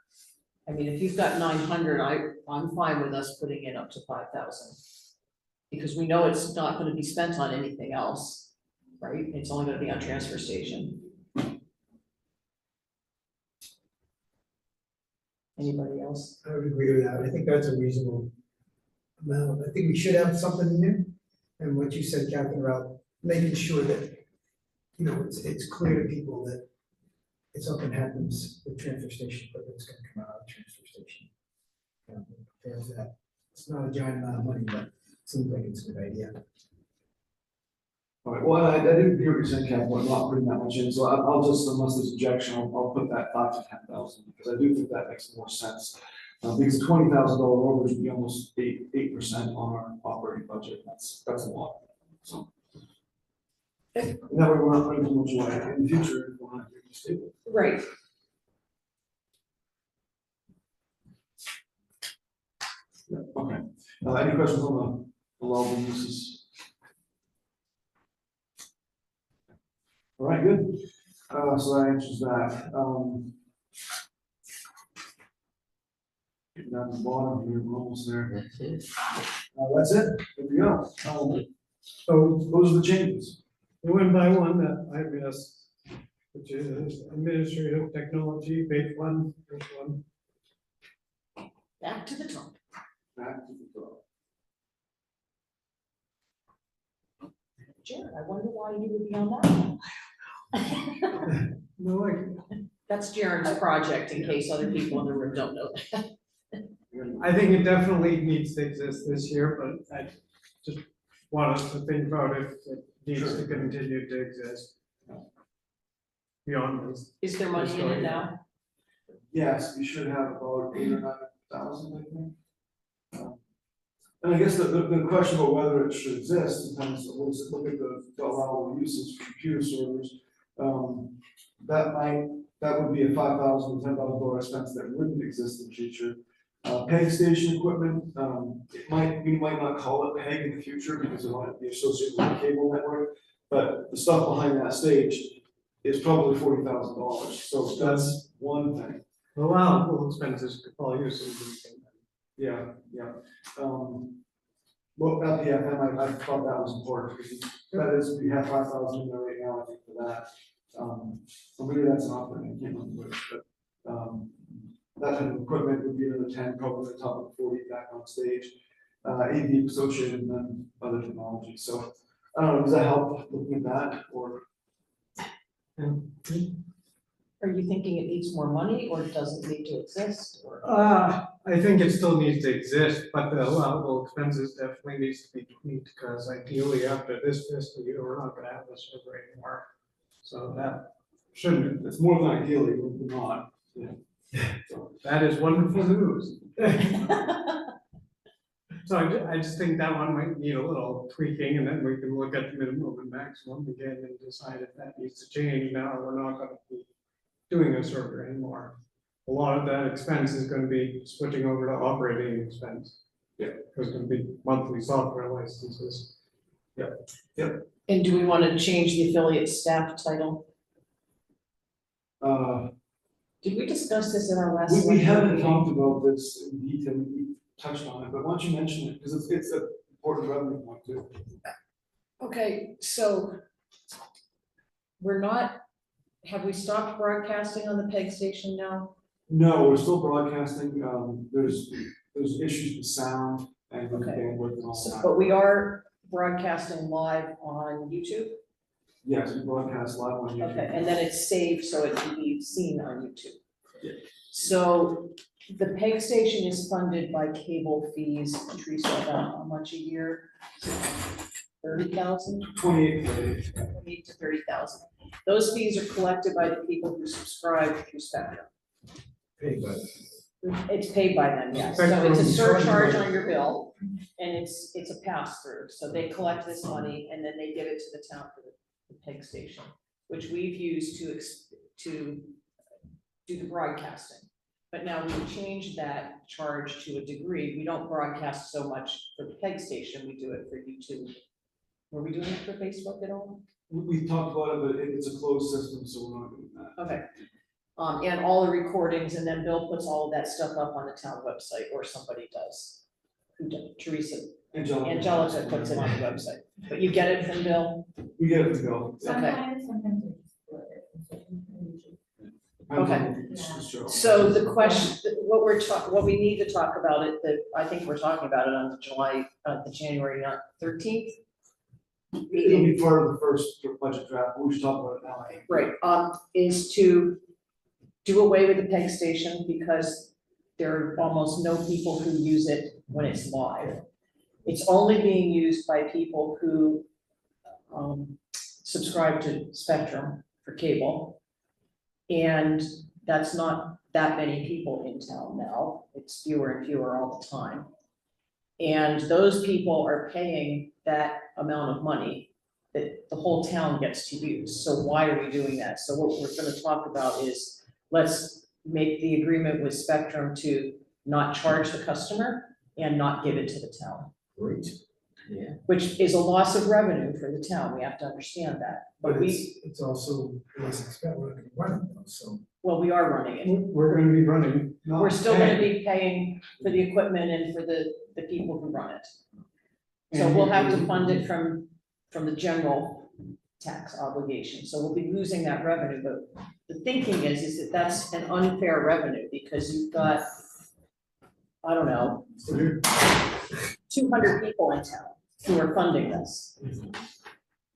I mean, if you've got 900, I'm fine with us putting it up to 5,000. Because we know it's not going to be spent on anything else, right? It's only going to be on transfer station. Anybody else? I would agree with that. I think that's a reasonable amount. I think we should have something in there. And what you said, Captain, about making sure that, you know, it's clear to people that if something happens, the transfer station equipment is gonna come out of the transfer station. There's that. It's not a giant amount of money, but it seems like it's a good idea. All right, well, I didn't hear what you're saying, Kevin, but not putting that much in, so I'll just, unless there's objection, I'll put that 5,000 to 10,000, because I do think that makes more sense. Because $20,000 overage would be almost 8% on our operating budget, that's a lot, so. And that way we're not putting too much away in the future, if we're not very stable. Right. Yeah, okay. Any questions on the allowable uses? All right, good. So that answers that. Getting down to the bottom here, we're almost there. That's it. That's it. There we go. So those are the changes. One by one that I missed, which is administrative technology, page one, first one. Back to the top. Back to the top. Jared, I wonder why you would be on that. No, That's Jared's project, in case other people in the room don't know that. I think it definitely needs to exist this year, but I just want us to think about if it needs to continue to exist. Beyond this. Is there money in it now? Yes, we should have about 8,000 or 9,000, I think. And I guess the question about whether it should exist depends, let's look at the allowable uses for computer servers. That would be a $5,000 to $10,000 expense that wouldn't exist in the future. Peg station equipment, we might not call it PEG in the future because it might be associated with the cable network, but the stuff behind that stage is probably $40,000, so that's one thing. Allowable expenses could fall use in. Yeah. Well, at the FM, I thought that was important, because that is, we have 5,000 in there right now, I think, for that. So maybe that's an operating, I can't remember, but, that type of equipment would be another 10, probably the top of 40 back on stage. AV associated and then other technology, so, I don't know, does that help looking at that, or? Are you thinking it needs more money, or does it need to exist, or? I think it still needs to exist, but the allowable expenses definitely needs to be tweaked, because ideally after this fiscal year, we're not gonna have a server anymore. So that shouldn't, It's more than ideally, but not, yeah. So, that is wonderful news. So I just think that one might need a little tweaking, and then we can look at the minimum and maximum again and decide if that needs to change. Now, we're not gonna be doing a server anymore. A lot of that expense is gonna be switching over to operating expense. Yeah. There's gonna be monthly software licenses. And do we want to change the affiliate staff title? Did we discuss this in our last? We select board haven't meeting? talked about this in detail, we touched on it, but why don't you mention it, because it's an important revenue point too. Okay, so we're not, have we stopped broadcasting on the PEG station now? No, we're still broadcasting, there's issues with sound and with Okay. bandwidth and all So, that. but we are broadcasting live on YouTube? Yes, we broadcast live on YouTube. Okay, and then it's saved so it can be seen on YouTube. Yeah. So the PEG station is funded by cable fees, Teresa, about how much a year? 30,000? 28. 28 to 30,000. Those fees are collected by the people who subscribe through Spectrum. It's paid by them, yes. So it's a surcharge on your bill, and it's a pass-through. So they collect this money and then they give it to the town for the PEG station, which we've used to do the broadcasting. But now we've changed that charge to a degree. We don't broadcast so much for the PEG station, we do it for YouTube. Were we doing it for Facebook at all? We talked about it, but it's a closed system, so we're not doing that. Okay. And all the recordings, and then Bill puts all of that stuff up on the town website, or somebody does. Who does? Teresa, Angelica puts it on the website, but you get it from Bill? We get it to go. Sometimes Okay. So the question, what we need to talk about it, that I think we're talking about it on the January 13th. It'll be part of the first budget draft, we should talk about it now. Right, is to do away with the PEG station because there are almost no people who use it when it's live. It's only being used by people who subscribe to Spectrum for cable. And that's not that many people in town now. It's fewer and fewer all the time. And those people are paying that amount of money that the whole town gets to use. So why are we doing that? So what we're gonna talk about is, let's make the agreement with Spectrum to not charge the customer and not give it to the town. Great. Which is a loss of revenue for the town, we have to understand that. But we, it's also less expensive, we're not gonna run it though, so. well, we are running it. We're gonna be running. not We're still gonna paying. be paying for the equipment and for the people who run it. So And we'll have to fund it from the general tax obligation, so we'll be losing that revenue, but the thinking is that that's an unfair revenue, because you've got, I don't know, 200 people in town who are funding this.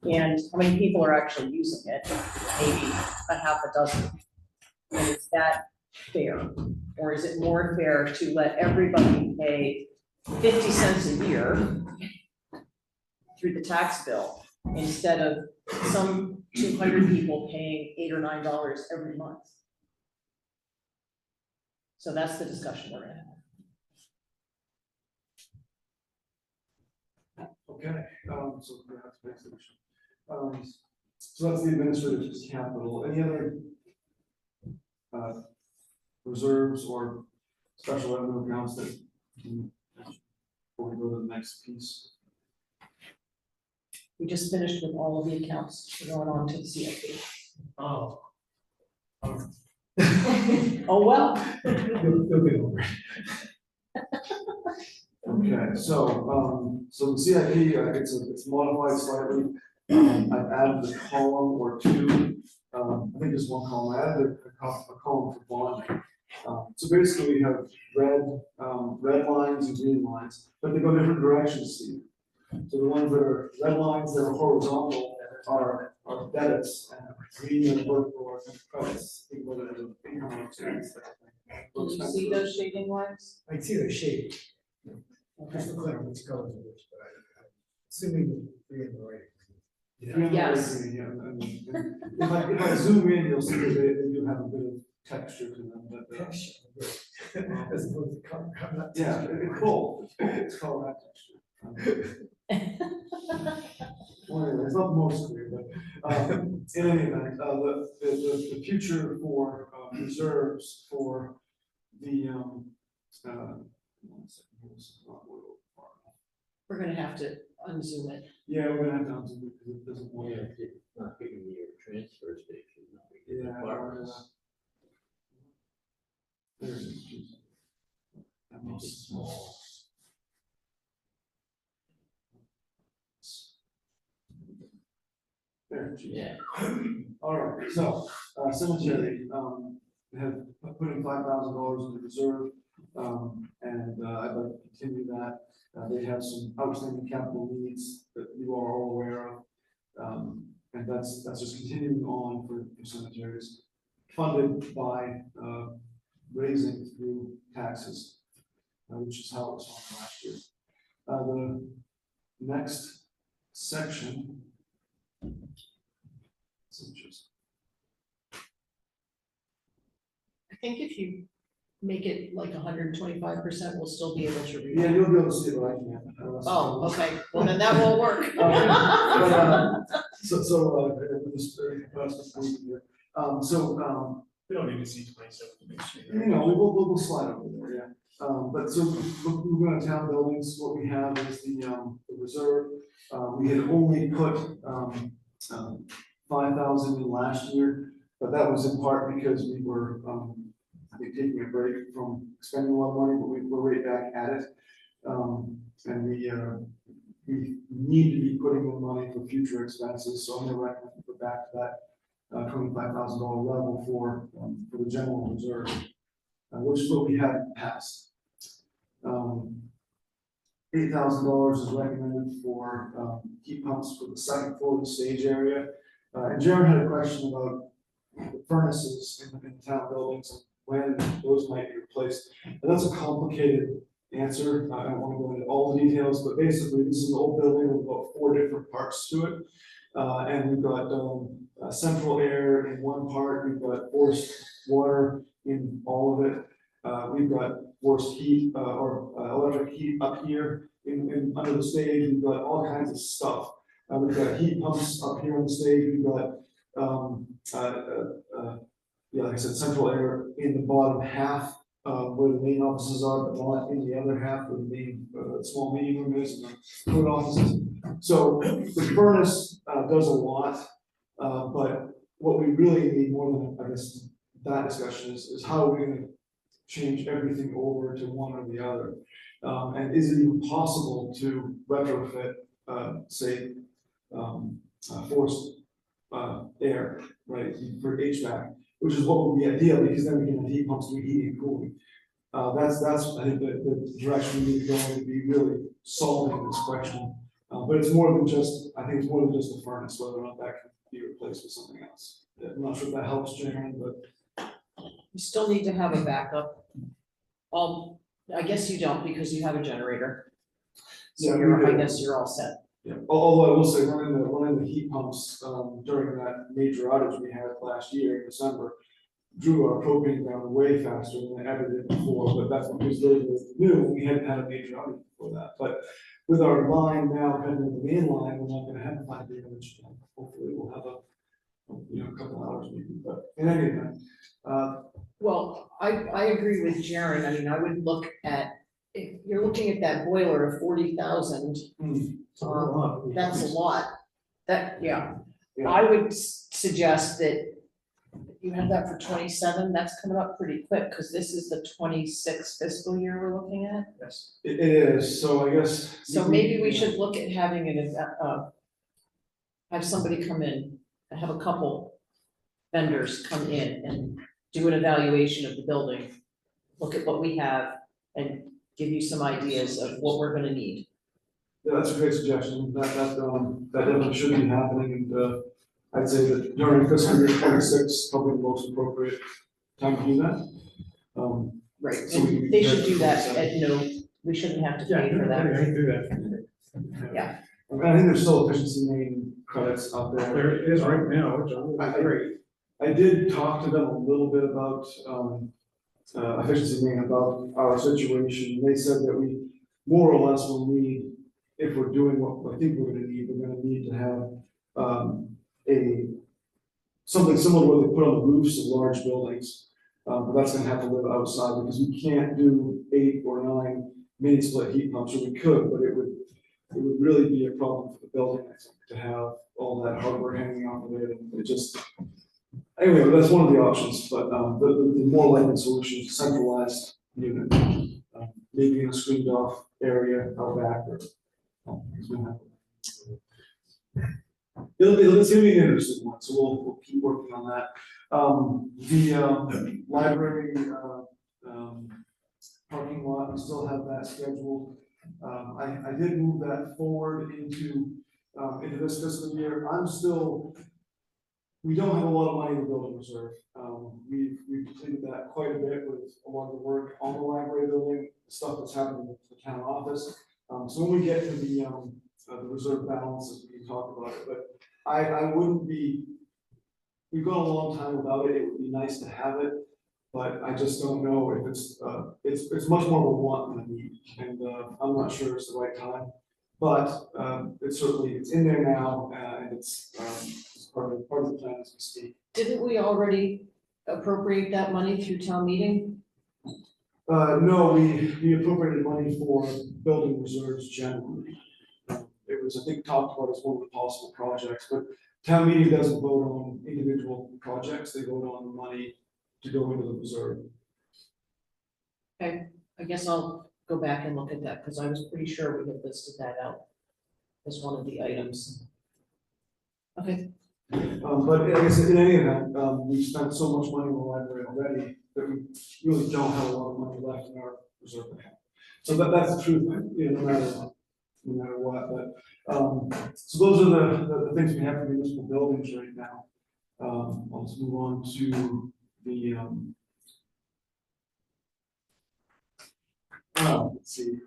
And how many people are actually using it? Maybe a half a dozen. And is that fair? Or is it more fair to let everybody pay 50 cents a year through the tax bill, instead of some 200 people paying $8 or $9 every month? So that's the discussion we're gonna have. Okay, so perhaps next section. So that's the administrative capital. Any other reserves or special revenue accounts that before we go to the next piece? We just finished with all of the accounts, we're going on to the CIP. Oh. Oh, well. You'll get over it. Okay, so the CIP, it's modified slightly. I've added a column or two, I think just one column, I added a column for bonding. So basically we have red lines and green lines, but they go different directions, Steve. So the ones that are red lines that are horizontal are debits, and green and vertical are credits. Think about it as an income or expense. Can you see those shading lines? I can see the shape, just to clear which colors are which, but I'm assuming the three in the right. Yes. Yeah, and if I zoom in, you'll see that they do have a bit of texture to them, but Texture, as opposed to color, I'm not. yeah, it's cool. It's called that texture. Well, anyway, it's not the most clear, but in any event, the future for reserves for the one second, this is not really far enough. We're gonna have to unzoom it. Yeah, we're gonna have to undo it because it doesn't work. Yeah, it's not giving me your transfer station. not giving Yeah. the bars. There's it. That Make it makes small. There, geez. Yeah. All right, so cemetery, have put in $5,000 in the reserve, and I'd like to continue that. They have some outstanding capital needs that you are all aware of. And that's just continuing on for cemeteries, funded by raising through taxes, which is how it was on last year. The next section. I think if you make it like 125%, we'll still be able to read. Yeah, you'll be able to see it, but I can't. Oh, okay, well then that won't work. With this very fast speed here, We don't need to see 27 minutes. you know, we'll slide over there, yeah. But so moving on to town buildings, what we have is the reserve. We had only put 5,000 in last year, but that was in part because we were, I think, taking a break from spending a lot of money, but we're right back at it. And we need to be putting in money for future expenses, so I'm gonna recommend we go back to that $25,000 level for the general reserve, which is what we had passed. $8,000 is recommended for heat pumps for the second floor of the stage area. And Jared had a question about the furnaces in the town buildings, and when those might be replaced. And that's a complicated answer. I don't want to go into all the details, but basically this is an old building with about 4 different parts to it. And we've got central air in one part, we've got forced water in all of it. We've got forced heat, or electric heat up here under the stage, we've got all kinds of stuff. We've got heat pumps up here on the stage, we've got, yeah, like I said, central air in the bottom half, where the main offices are, but not in the other half where the main, small meeting room is, and the code offices. So the furnace, does a lot, but what we really need more than, I guess, that discussion is how we're gonna change everything over to one or the other. And is it even possible to retrofit, say, forced, air, right, for HVAC, which is what would be ideal, because then we can have heat pumps do heating and cooling. That's, I think, the direction we need to go and be really solving this question. But it's more than just, I think it's more than just the furnace, whether or not that can be replaced with something else. I'm not sure if that helps, Sharon, but. You still need to have a backup. I guess you don't because you have a generator. So Yeah, you're, we I do. guess you're all set. Yeah, although I will say, running the heat pumps, during that major outage we had last year in December, drew our propane down way faster than I ever did before, but that's because those were new, we hadn't had a major outage before that. But with our line now, kind of the main line, we're not gonna have a 5-day outage. Hopefully we'll have a couple hours maybe, but in any event, Well, I agree with Jaren. I mean, I would look at, if you're looking at that boiler of 40,000, It's a lot. that's a lot. That, yeah, Yeah. I would suggest that you have that for 27, that's coming up pretty quick, because this is the 26 fiscal year we're looking at. Yes. it is, so I guess. So maybe we should look at having have somebody come in, have a couple vendors come in and do an evaluation of the building, look at what we have, and give you some ideas of what we're gonna need. Yeah, that's a great suggestion, that definitely should be happening, and, I'd say that during fiscal year 26, probably the most appropriate time to do that. Right. So we- And they should do that at no, we shouldn't have to Yeah, pay for that. I can do that. Yeah. I think there's still efficiency main credits out there. There is right now, which I- is great. I did talk to them a little bit about, efficiency main, about our situation. They said that we more or less will need, if we're doing what I think we're gonna need, we're gonna need to have, something similar to what they put on the roofs of large buildings. But that's gonna have to live outside, because we can't do 8 or 9 mini split heat pumps, or we could, but it would really be a problem for the building, I think, to have all that hardware hanging out of it, and it just. Anyway, that's one of the options, but, the more likely solution is a centralized unit, maybe in a screened off area out back, or. It's gonna happen. It's gonna be an interesting one, so we'll keep working on that. The library, parking lot, we still have that scheduled. I did move that forward into this fiscal year. We don't have a lot of money in the building reserve. We've completed that quite a bit with a lot of the work on the library building, stuff that's happening with the town office. So when we get to the reserve balances, we can talk about it, but I wouldn't be, we've gone a long time without it, it would be nice to have it, but I just don't know if it's much more of a want than a need, and, I'm not sure it's the right time. But, it's in there now, and it's part of the plan as we speak. Didn't we already appropriate that money through town meeting? No, we appropriated money for building reserves generally. It was, I think, talked about as one of the possible projects, but town meeting doesn't vote on individual projects, they vote on the money to go into the reserve. Okay, I guess I'll go back and look at that, because I was pretty sure we had listed that out as one of the items. Okay, But I guess in any event, we've spent so much money on the library already that we really don't have a lot of money left in our reserve account. So that's the truth, no matter what, but, so those are the things we have for municipal buildings right now. Let's move on to the, let's see,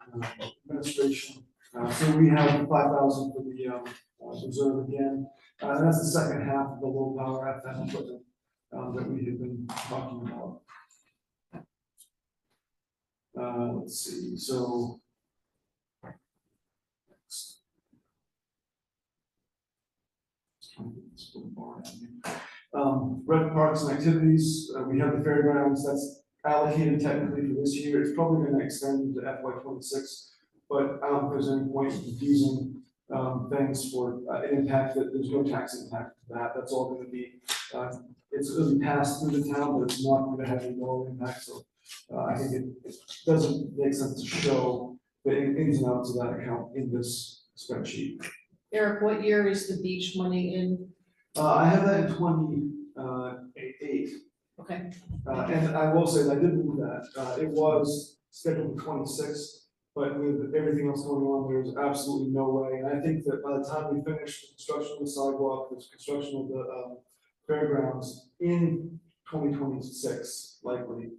administration. So we have 5,000 for the reserve again. And that's the second half of the low power FM equipment that we have been talking about. let's see, so. Rec parks and activities, we have the fairgrounds, that's allocated technically for this year, it's probably gonna extend to FY 26. But I don't think there's any point in confusing, things for, an impact that, there's no tax impact to that, that's all gonna be, it's gonna be passed through the town, but it's not gonna have any dollar impact, so. I think it doesn't make sense to show the ins and outs of that account in this spreadsheet. Eric, what year is the beach money in? I have that in 28. Okay, And I will say that I did move that, it was scheduled for 26, but with everything else going on, there's absolutely no way. And I think that by the time we finish the construction of the sidewalk, the construction of the fairgrounds in 2026, likely,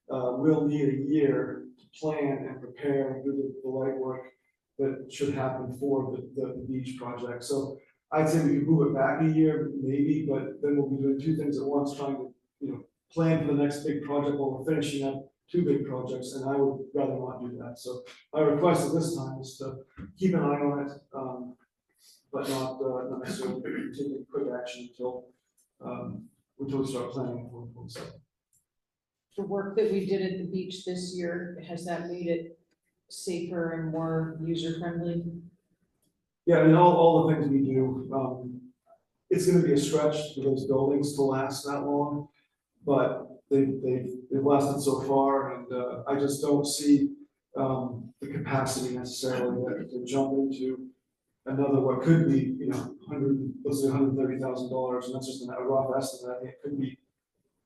we'll need a year to plan and prepare and do the light work that should happen for the beach project. So I'd say we could move it back a year, maybe, but then we'll be doing two things at once, trying to, plan for the next big project while we're finishing up two big projects, and I would rather not do that. So my request at this time is to keep an eye on it, but not necessarily taking quick action until we start planning for 2027. the work that we did at the beach this year, has that made it safer and more user friendly? Yeah, I mean, all the things we do, it's gonna be a stretch for those buildings to last that long, but they've lasted so far, and, I just don't see, the capacity necessarily to jump into another, what could be, let's say $130,000, and that's just a rough estimate. I think it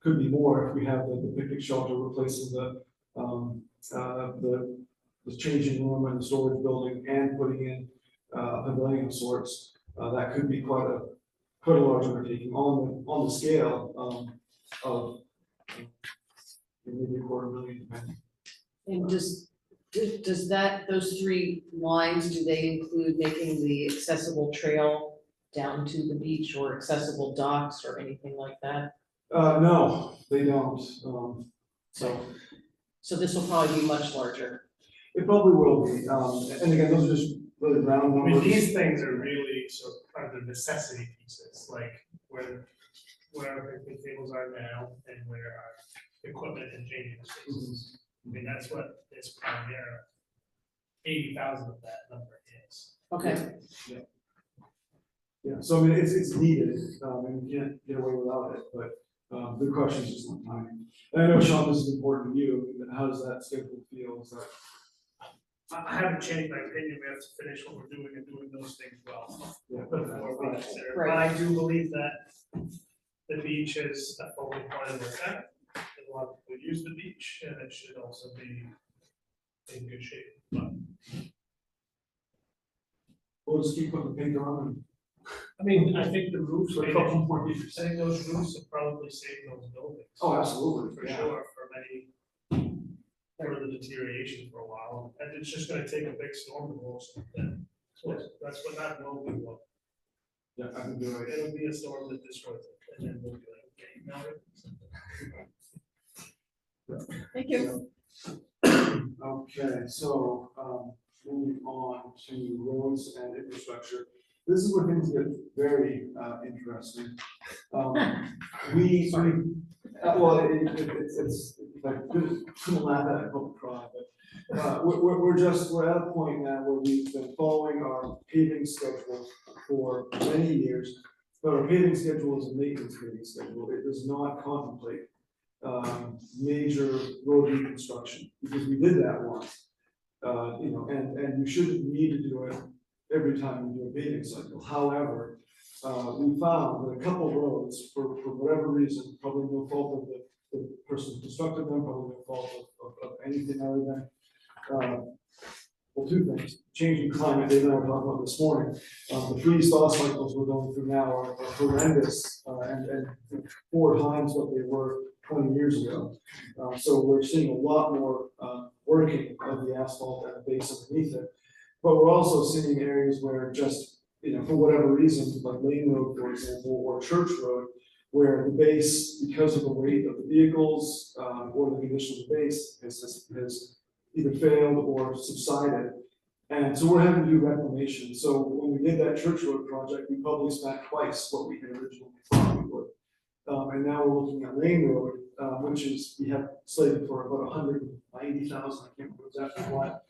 could be more if we have the picnic shelter replacing the changing room and the storage building and putting in a pavilion of sorts. That could be quite a large undertaking on the scale of maybe $250,000 depending. And does those three lines, do they include making the accessible trail down to the beach or accessible docks or anything like that? No, they don't. So this will probably be much larger. It probably will be. And again, those are just really round I mean, numbers. these things are really sort of the necessity pieces, like where our picnic tables are now and where our equipment and changing spaces. I mean, that's what is primarily 80,000 of that number is. Okay, Yeah, so I mean, it's needed, and we can't get away without it, but, the question is just on timing. And I know, Sean, this is important to you, how does that schedule feel? Is that? I haven't changed my opinion, we have to finish what we're doing and doing those things well Yeah. before we consider. But Right. I do believe that the beach is a focal point of the town. A lot of people use the beach, and it should also be in good shape. But We'll just keep putting the paint on I mean, I think the roofs, for a I couple more years. think those roofs will probably save those buildings. Oh, absolutely, For yeah. sure, for many further deterioration for a while, and it's just gonna take a big storm to blow something. So that's what that will be, what, Yeah, I can do it. it'll be a storm that destroys it, and then we'll be like, okay, now. thank you. Okay, so, moving on to roads and infrastructure. This is where things get very, interesting. Well, it's, like, couldn't laugh at it, don't cry, but, we're at a point now where we've been following our paving schedule for many years. But our paving schedule is a maintenance paving schedule, it does not contemplate, major road reconstruction, because we did that once. And you shouldn't need to do it every time you do a paving cycle. However, we found that a couple roads, for whatever reason, probably no fault of the person who constructed them, probably no fault of anything other than, well, two things, changing climate, Dave and I were talking about this morning. The freeze thaw cycles we're going through now are horrendous, and 4 times what they were 20 years ago. So we're seeing a lot more working of the asphalt and the base underneath it. But we're also seeing areas where just, for whatever reason, like Lane Road, for example, or Church Road, where the base, because of the weight of the vehicles, or the condition of the base, has either failed or subsided. And so we're having to do reclamation. So when we did that Church Road project, we probably spent twice what we had originally thought we would. And now we're looking at Lane Road, which is, we have slated for about 190,000, I can't remember exactly what.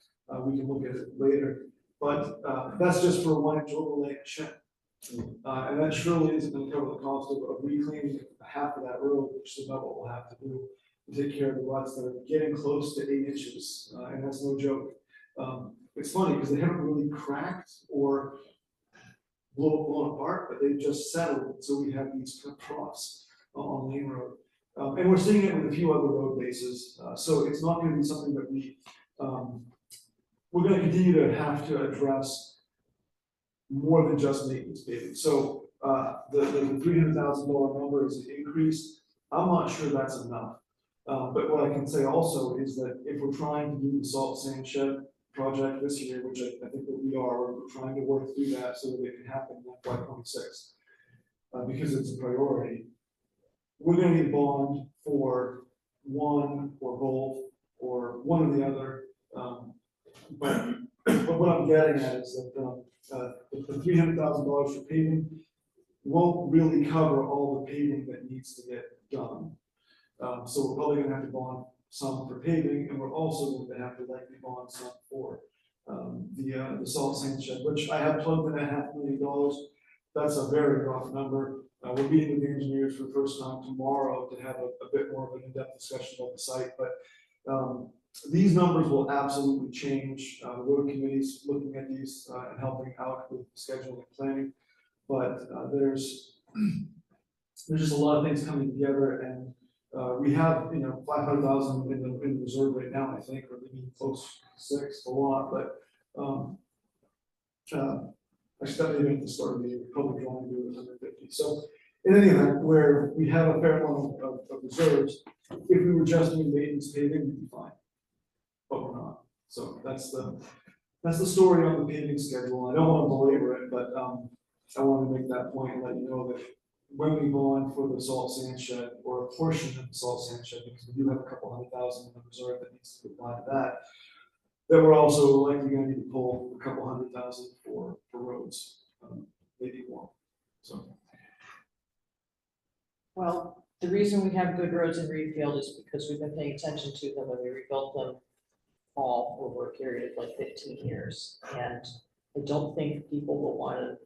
We can look at it later, but, that's just for 1 inch overlay and shed. And that surely isn't gonna cover the cost of reclaiming half of that road, which is about what we'll have to do to take care of the ruts that are getting close to 8 inches, and that's no joke. It's funny, because they haven't really cracked or blown apart, but they've just settled, so we have these kind of troughs on Lane Road. And we're seeing it with a few other road bases, so it's not gonna be something that we're gonna continue to have to address more than just maintenance paving. So, the $300,000 number is an increase. I'm not sure that's enough. But what I can say also is that if we're trying to do the salt sand shed project this year, which I think that we are, we're trying to work through that so that it can happen in FY '26, because it's a priority. We're gonna need a bond for one or both, or one or the other. But what I'm getting at is that, the $300,000 for paving won't really cover all the paving that needs to get done. So we're probably gonna have to bond some for paving, and we're also going to have to likely bond some for the salt sand shed, which I have plugged in at $500,000. That's a very rough number. We're meeting with the engineers for the first time tomorrow to have a bit more of an in-depth discussion about the site, but these numbers will absolutely change. The road committee's looking at these and helping out with scheduling and planning, but there's just a lot of things coming together, and we have, 500,000 in the reserve right now, I think, or maybe close to 6, a lot, but I stepped in at the start of the year, probably drawing to do 150. So in any event, where we have a fair amount of reserves, if we were just doing maintenance paving, we'd be fine, but we're not. So that's the story on the paving schedule. I don't want to belabor it, but I want to make that point and let you know that when we bond for the salt sand shed, or a portion of the salt sand shed, because we do have a couple $100,000 in the reserve that needs to be applied to that, then we're also likely going to need to pull a couple $100,000 for roads, maybe more. So. Well, the reason we have good roads in Reedfield is because we've been paying attention to them and we rebuilt them all over a period of like 15 years. And I don't think people will want to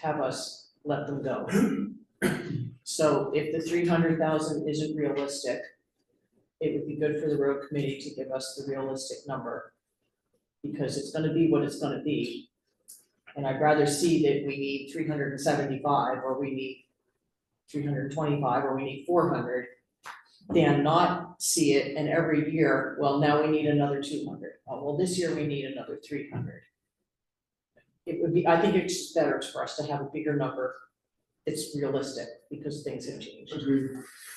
have us let them go. So if the 300,000 isn't realistic, it would be good for the road committee to give us the realistic number, because it's gonna be what it's gonna be. And I'd rather see that we need 375, or we need 325, or we need 400, than not see it, and every year, well, now we need another 200. Well, this year we need another 300. It would be, I think it's just better for us to have a bigger number. It's realistic, because things have changed. Agreed.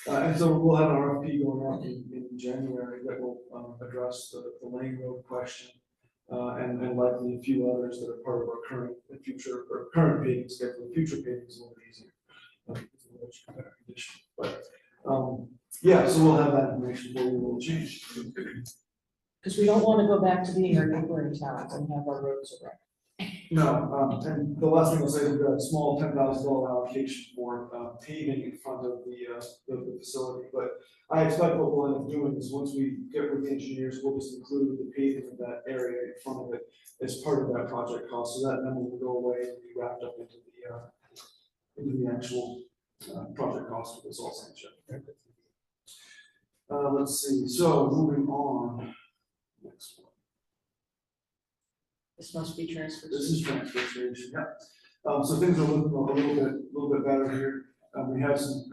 And so we'll have an RFP going out in January that will address the Lane Road question, and likely a few others that are part of our current and future, or current paving schedule. Future paving is a little easier. It's a much better condition. But yeah, so we'll have that information for you. Will change. Because we don't want to go back to being our neighboring towns and have our roads a wreck. No, and the last thing I'll say is we've got a small $10,000 allocation for paving in front of the facility, but I expect what we'll end up doing is once we get with the engineers, we'll just include the paving of that area in front of it as part of that project cost, so that number will go away and be wrapped up into the actual project cost of this all sand shed. Let's see, so moving on, next one. This must be transfer. This is transfer station, yeah. So things are looking a little bit better here. We have some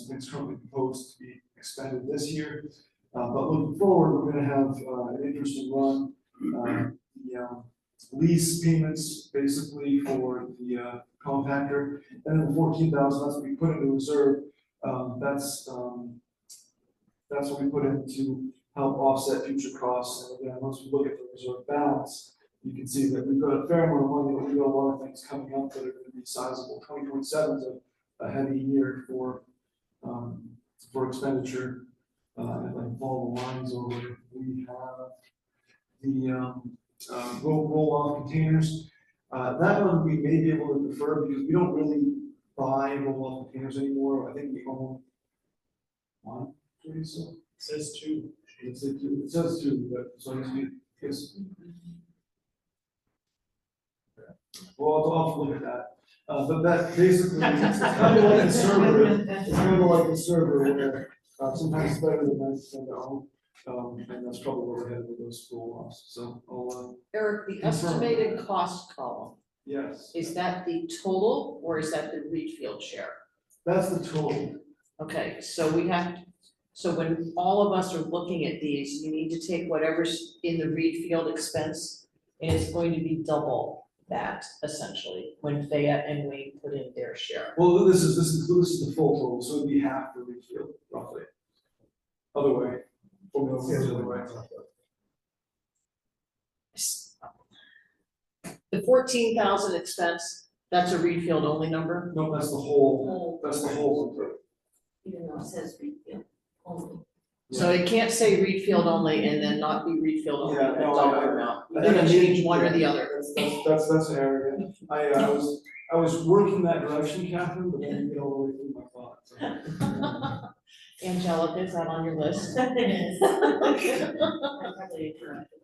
things currently proposed to be expended this year. But looking forward, we're gonna have an interesting run. The lease payments basically for the compactor, and then the 14,000, that's what we put into reserve. That's what we put in to help offset future costs. And again, once we look at the reserve balance, you can see that we've got a fair amount of money, but we've got a lot of things coming up that are going to be sizable. 2027 is a heavy year for expenditure. And if I follow the lines over, we have roll-off containers. That one we may be able to defer because we don't really buy roll-off containers anymore. I think we own one, so. It says two. It says two, but so I guess we, yes. Well, I'll have to look at that. But that basically, it's kind of like the server, it's kind of like the server where, sometimes it's better than nice to own. And that's probably where we're headed with those roll offs, so I'll, Eric, the Confirm. estimated cost column, yes, is that the total or is that the Reed Field share? that's the total. Okay, so we have, so when all of us are looking at these, you need to take whatever's in the Reed Field expense, and it's going to be double that essentially, when Fayette and Wayne put in their share. Well, this includes the full total, so it'd be half the refill roughly. Other way. Or no, the other way. The 14,000 expense, that's a Reed Field only number? No, that's the whole, that's the whole. Even though it says refill only. So it can't say Reed Field only and then not be Reed Field only, Yeah, the no, dollar amount. I You gotta think I change need- one or the other. That's an area. I was working that direction, Catherine, but then you get all the way through my thoughts. Angelica, is that on your list? It is.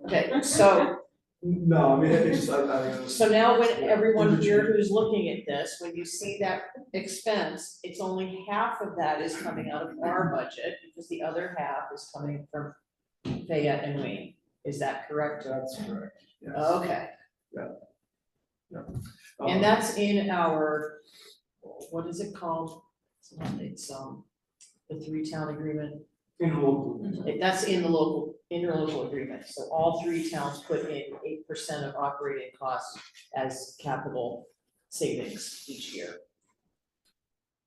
Okay, so, No, I mean, it's just, so now when everyone here who's looking at this, when you see that expense, it's only half of that is coming out of our budget, because the other half is coming from Fayette and Wayne. Is that correct? That's correct, yes. Okay, and that's in our, what is it called? It's, the three-town agreement. Interlocal. That's in the local, interlocal agreement, so all three towns put in 8% of operating costs as capital savings each year.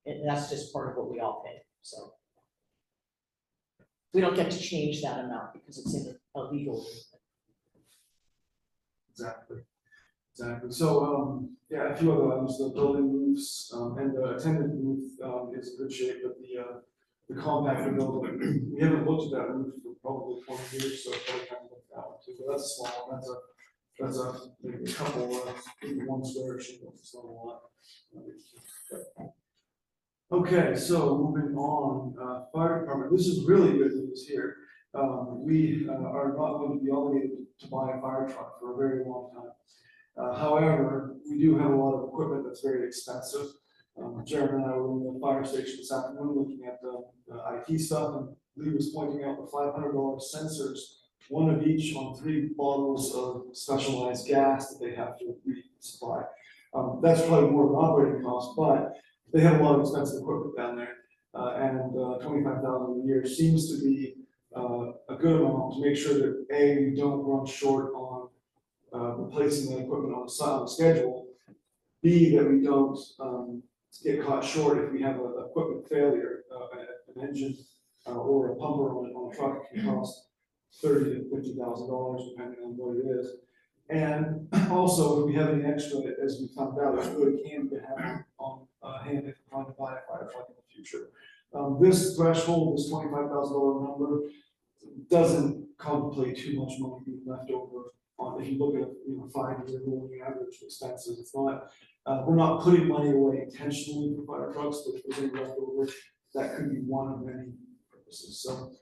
And that's just part of what we all pay, so. We don't get to change that amount because it's in a legal agreement. Exactly. So, yeah, a few other items, the building roofs, and the attendant roof, is in good shape, but the compactor building, we haven't looked at that roof for probably 20 years, so probably kind of look at that one too, but that's a small one, that's a, maybe a couple, maybe one square sheet, it's not a lot. Okay, so moving on, fire department, this is really good news here. We are not going to be obligated to buy a fire truck for a very long time. However, we do have a lot of equipment that's very expensive. Jeremy and I were in the fire station this afternoon looking at the IT stuff, and Lee was pointing out the $500 sensors, one of each on 3 bottles of specialized gas that they have to resupply. That's probably more of an operating cost, but they have a lot of expensive equipment down there, and $25,000 a year seems to be a good amount to make sure that A, we don't run short on replacing the equipment on the schedule. B, that we don't get caught short if we have an equipment failure, an engine or a pumper on a truck can cost $30,000 to $50,000 depending on what it is. And also, if we have any extra, as we found out, it's really handy to have on hand if we're trying to buy a fire truck in the future. This threshold, this $25,000 number, doesn't contemplate too much money being left over on, if you look at, 5-year rolling average expenses, it's not, we're not putting money away intentionally for fire trucks, but if there's any left over, that could be one of many purposes. So,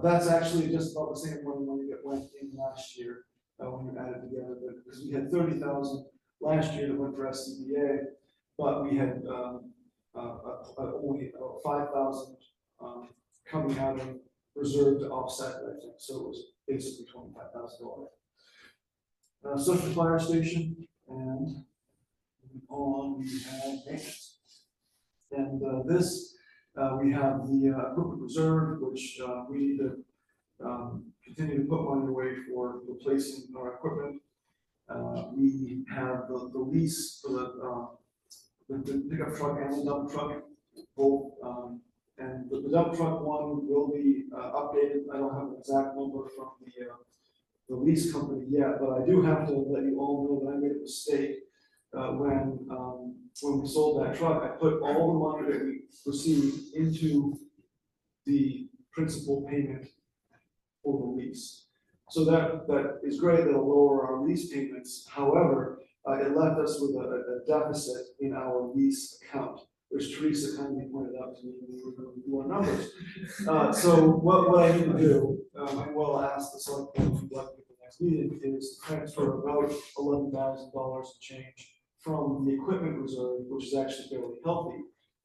that's actually just about the same money that went in last year, when we added together, but because we had 30,000 last year that went for SCBA, but we had, only 5,000, coming out of reserve to offset that, I think, so it was basically $25,000. Social fire station, and on we have maintenance. And this, we have the equipment reserve, which we need to continue to put money away for replacing our equipment. We have the lease for the pickup truck and the dump truck, both, and the dump truck one will be updated. I don't have an exact number from the lease company yet, but I do have to let you all know that I made a mistake. When we sold that truck, I put all the money that we received into the principal payment for the lease. So that is great, that'll lower our lease payments, however, it left us with a deficit in our lease account, which Teresa kindly pointed out to me when we were going to do our numbers. So what I need to do, and we'll ask the select board to elect at the next meeting, is transfer about $11,000 to change from the equipment reserve, which is actually fairly healthy,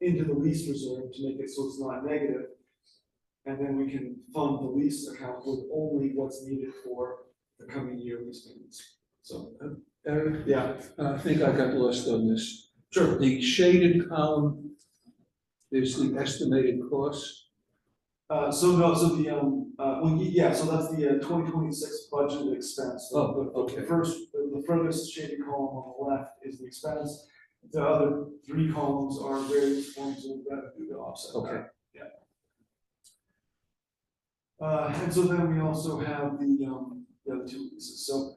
into the lease reserve to make it so it's not negative. And then we can fund the lease account with only what's needed for the coming year lease payments. So, Eric, yeah, I think I got lost on this. sure. The shaded column is the estimated cost. So no, so the, well, yeah, so that's the 2026 budgeted expense. So Oh, the okay. the furthest shaded column on the left is the expense. The other three columns are various forms of revenue to offset that. Okay. And so then we also have the other two leases. So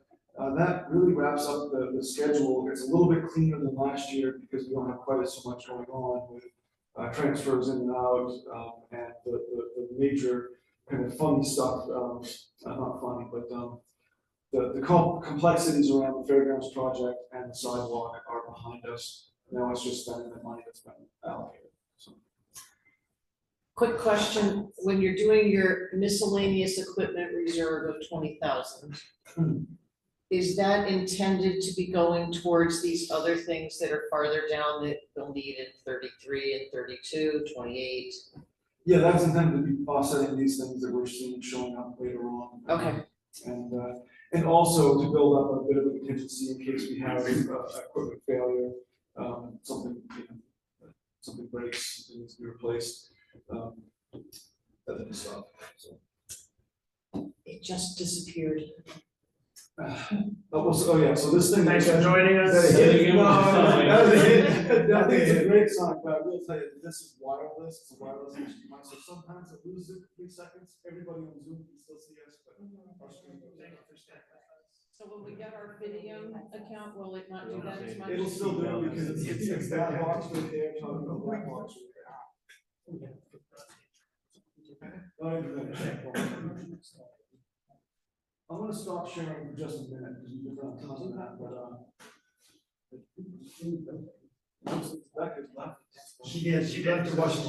that really wraps up the schedule. It's a little bit cleaner than last year because we don't have quite so much going on with transfers in and out, and the major kind of funny stuff, not funny, but the complexities around the fairgrounds project and the sidewalk are behind us. Now it's just spending the money that's been allocated. So. Quick question, when you're doing your miscellaneous equipment reserve of 20,000, is that intended to be going towards these other things that are farther down that they'll need in 33 and 32, 28? Yeah, that's intended to be offsetting these things that we're seeing showing up later on. Okay. And also to build up a bit of a contingency in case we have equipment failure, something, something breaks, something needs to be replaced. That type of stuff, so. It just disappeared. Yeah, so this thing. Thanks for joining us. That is- No, I think it's a great sign, but I will tell you, this is wireless, it's a wireless HDMI, so sometimes it loses it for 3 seconds, everybody on Zoom can still see us, but our screen goes down. So when we get our video account, will it not do that as much? It'll still do it because it's that box right there, talking about that box right there. I'm gonna stop sharing for just a minute, because we've done tons of that, but, Becca's left. She left to watch the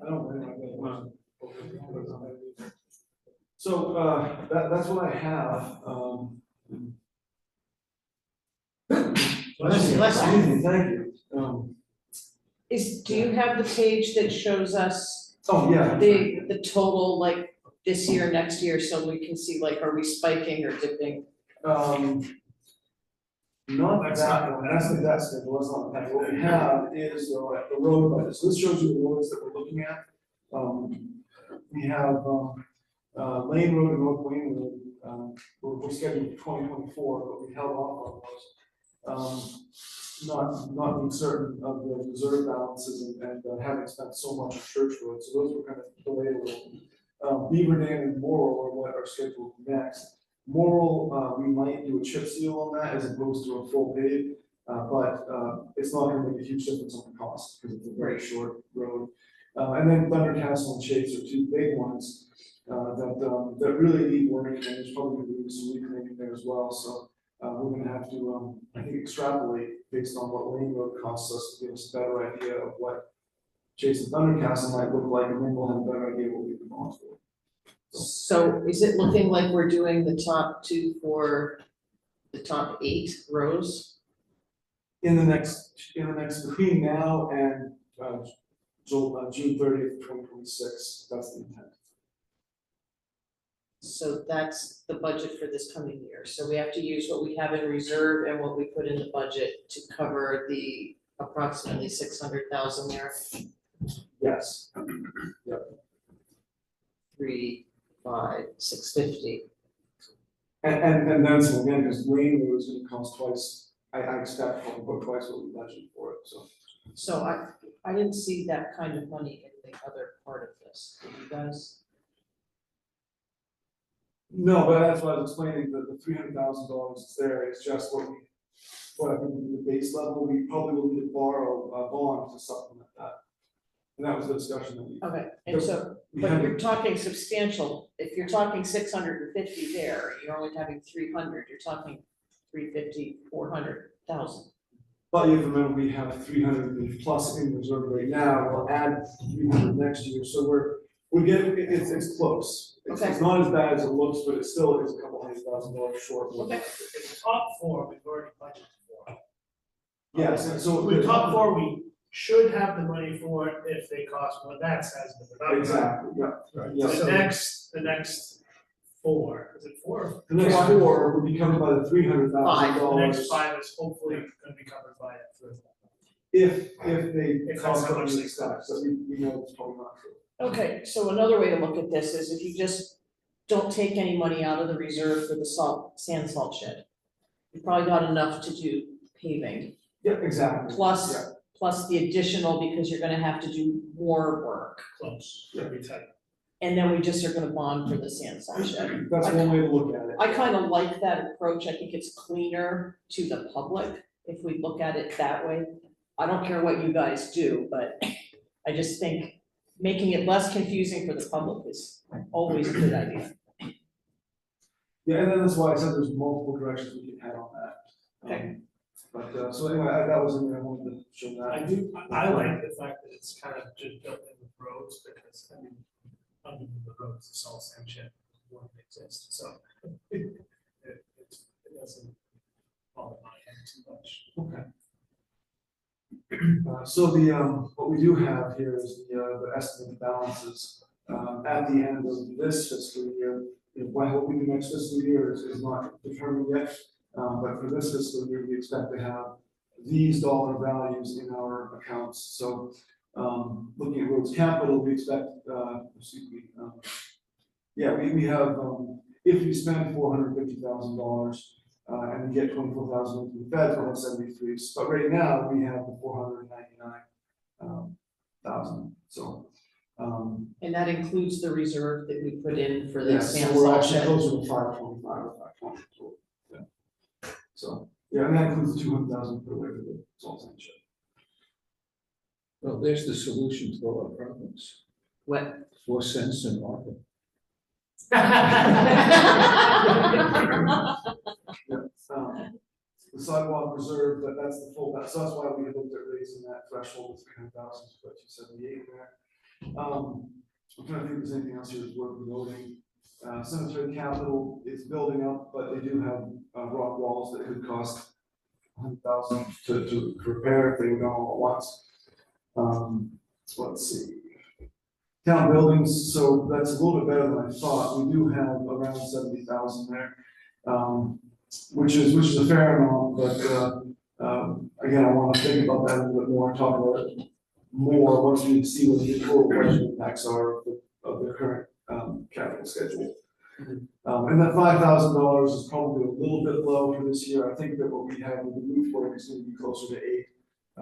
I don't really. So, that's what I have, Bless you. Thank you. Do you have the page that shows us Oh, yeah. the total, like, this year, next year, so we can see, like, are we spiking or dipping? Not That's that not- one, that's the debt schedule, that's not that, what we have is the road budget, so this shows you the roads that we're looking at. We have, Lane Road and North Wayne Road, we're scheduled for 2024, but we held off on those. Not being certain of the reserve balances and having spent so much on church road, so those were kind of delayed a little. Beaver Dam and Morrill are what are scheduled next. Morrill, we might do a chip seal on that as opposed to a full pave, but it's not gonna make a huge difference on the cost, because it's a very short road. And then Thunder Castle and Chase are two big ones, that really need work, and there's probably gonna be some reclaiming there as well, so. We're gonna have to, I think, extrapolate based on what Lane Road costs us to give us a better idea of what Chase and Thunder Castle might look like, and then we'll have a better idea what we can bond for. So is it looking like we're doing the top 2 for the top 8 rows? In the next, between now and, June 30th, 2026, that's the intent. So that's the budget for this coming year, so we have to use what we have in reserve and what we put in the budget to cover the approximately 600,000 there. Yes. 3, 5, 650. And then some again, because Lane Road is gonna cost twice, I expect probably twice what we budgeted for it, so. So I didn't see that kind of money in the other part of this, did you guys? No, but that's why I was explaining that the $300,000 is there, it's just what I think would be the base level, we probably will need to borrow a bond to supplement that. And that was the discussion that we. Okay, and so we But had, you're talking substantial, if you're talking 650 there, you're only having 300, you're talking 350, 400,000. but you have to remember, we have 300 plus in reserve right now, we'll add 300 next year, so we're getting, it's close. Okay. It's not as bad as it looks, but it still is a couple $100,000 short. Okay. The top four, we've already budgeted for. Yes, and so. The top four, we should have the money for it if they cost more, that's as the. Exactly, yeah. Yeah, The so next four, is it four? the next four will be covered by the $300,000. The next five is hopefully gonna be covered by it for. If If they that's cost how what much we they expect, cost. so we know it's probably not true. Okay, so another way to look at this is if you just don't take any money out of the reserve for the sand salt shed. You probably got enough to do paving, Yeah, exactly. plus, Yeah. plus the additional, because you're gonna have to do more work. Close, Yeah. every time. And then we just are gonna bond for the sand salt shed. That's one way to look at it. I kind of like that approach, I think it's cleaner to the public if we look at it that way. I don't care what you guys do, but I just think making it less confusing for the public is always a good idea. Yeah, and then that's why I said there's multiple directions we can head on that. Okay. But, so anyway, that was in there, I wanted to show that. I like the fact that it's kind of just built in the roads, because, I mean, under the roads, the salt sand shed won't exist, so. It doesn't bother my head too much. Okay. So what we do have here is the estimated balances, at the end of this fiscal year. What we do next fiscal year is not determined yet, but for this fiscal year, we expect to have these dollar values in our accounts. So, looking at roads capital, we expect, we have, if we spend $450,000, and we get 24,000 into the feds, we'll have 73. But right now, we have the 499,000, so. And that includes the reserve that we put in for the Yeah, sand so we're salt actually shed. closer to 525 or 520. So, yeah, and that includes the 200,000 put away for the salt sand shed. Well, there's the solution to all our problems. What? 4 cents an offer. The sidewalk reserve, that's the full, so that's why we looked at raising that threshold to 300,000 to 278 there. I'm trying to think if there's anything else here that's worth noting. Cemetery capital is building up, but they do have rock walls that could cost 100,000 to repair if they were done all at once. Let's see. Town buildings, so that's a little bit better than I thought. We do have around 70,000 there, which is a fair amount, but again, I want to think about that a little bit more, talk about it more once we see what the total budget impacts are of the current capital schedule. And that $5,000 is probably a little bit low for this year. I think that what we have with the roof work is going to be closer to 8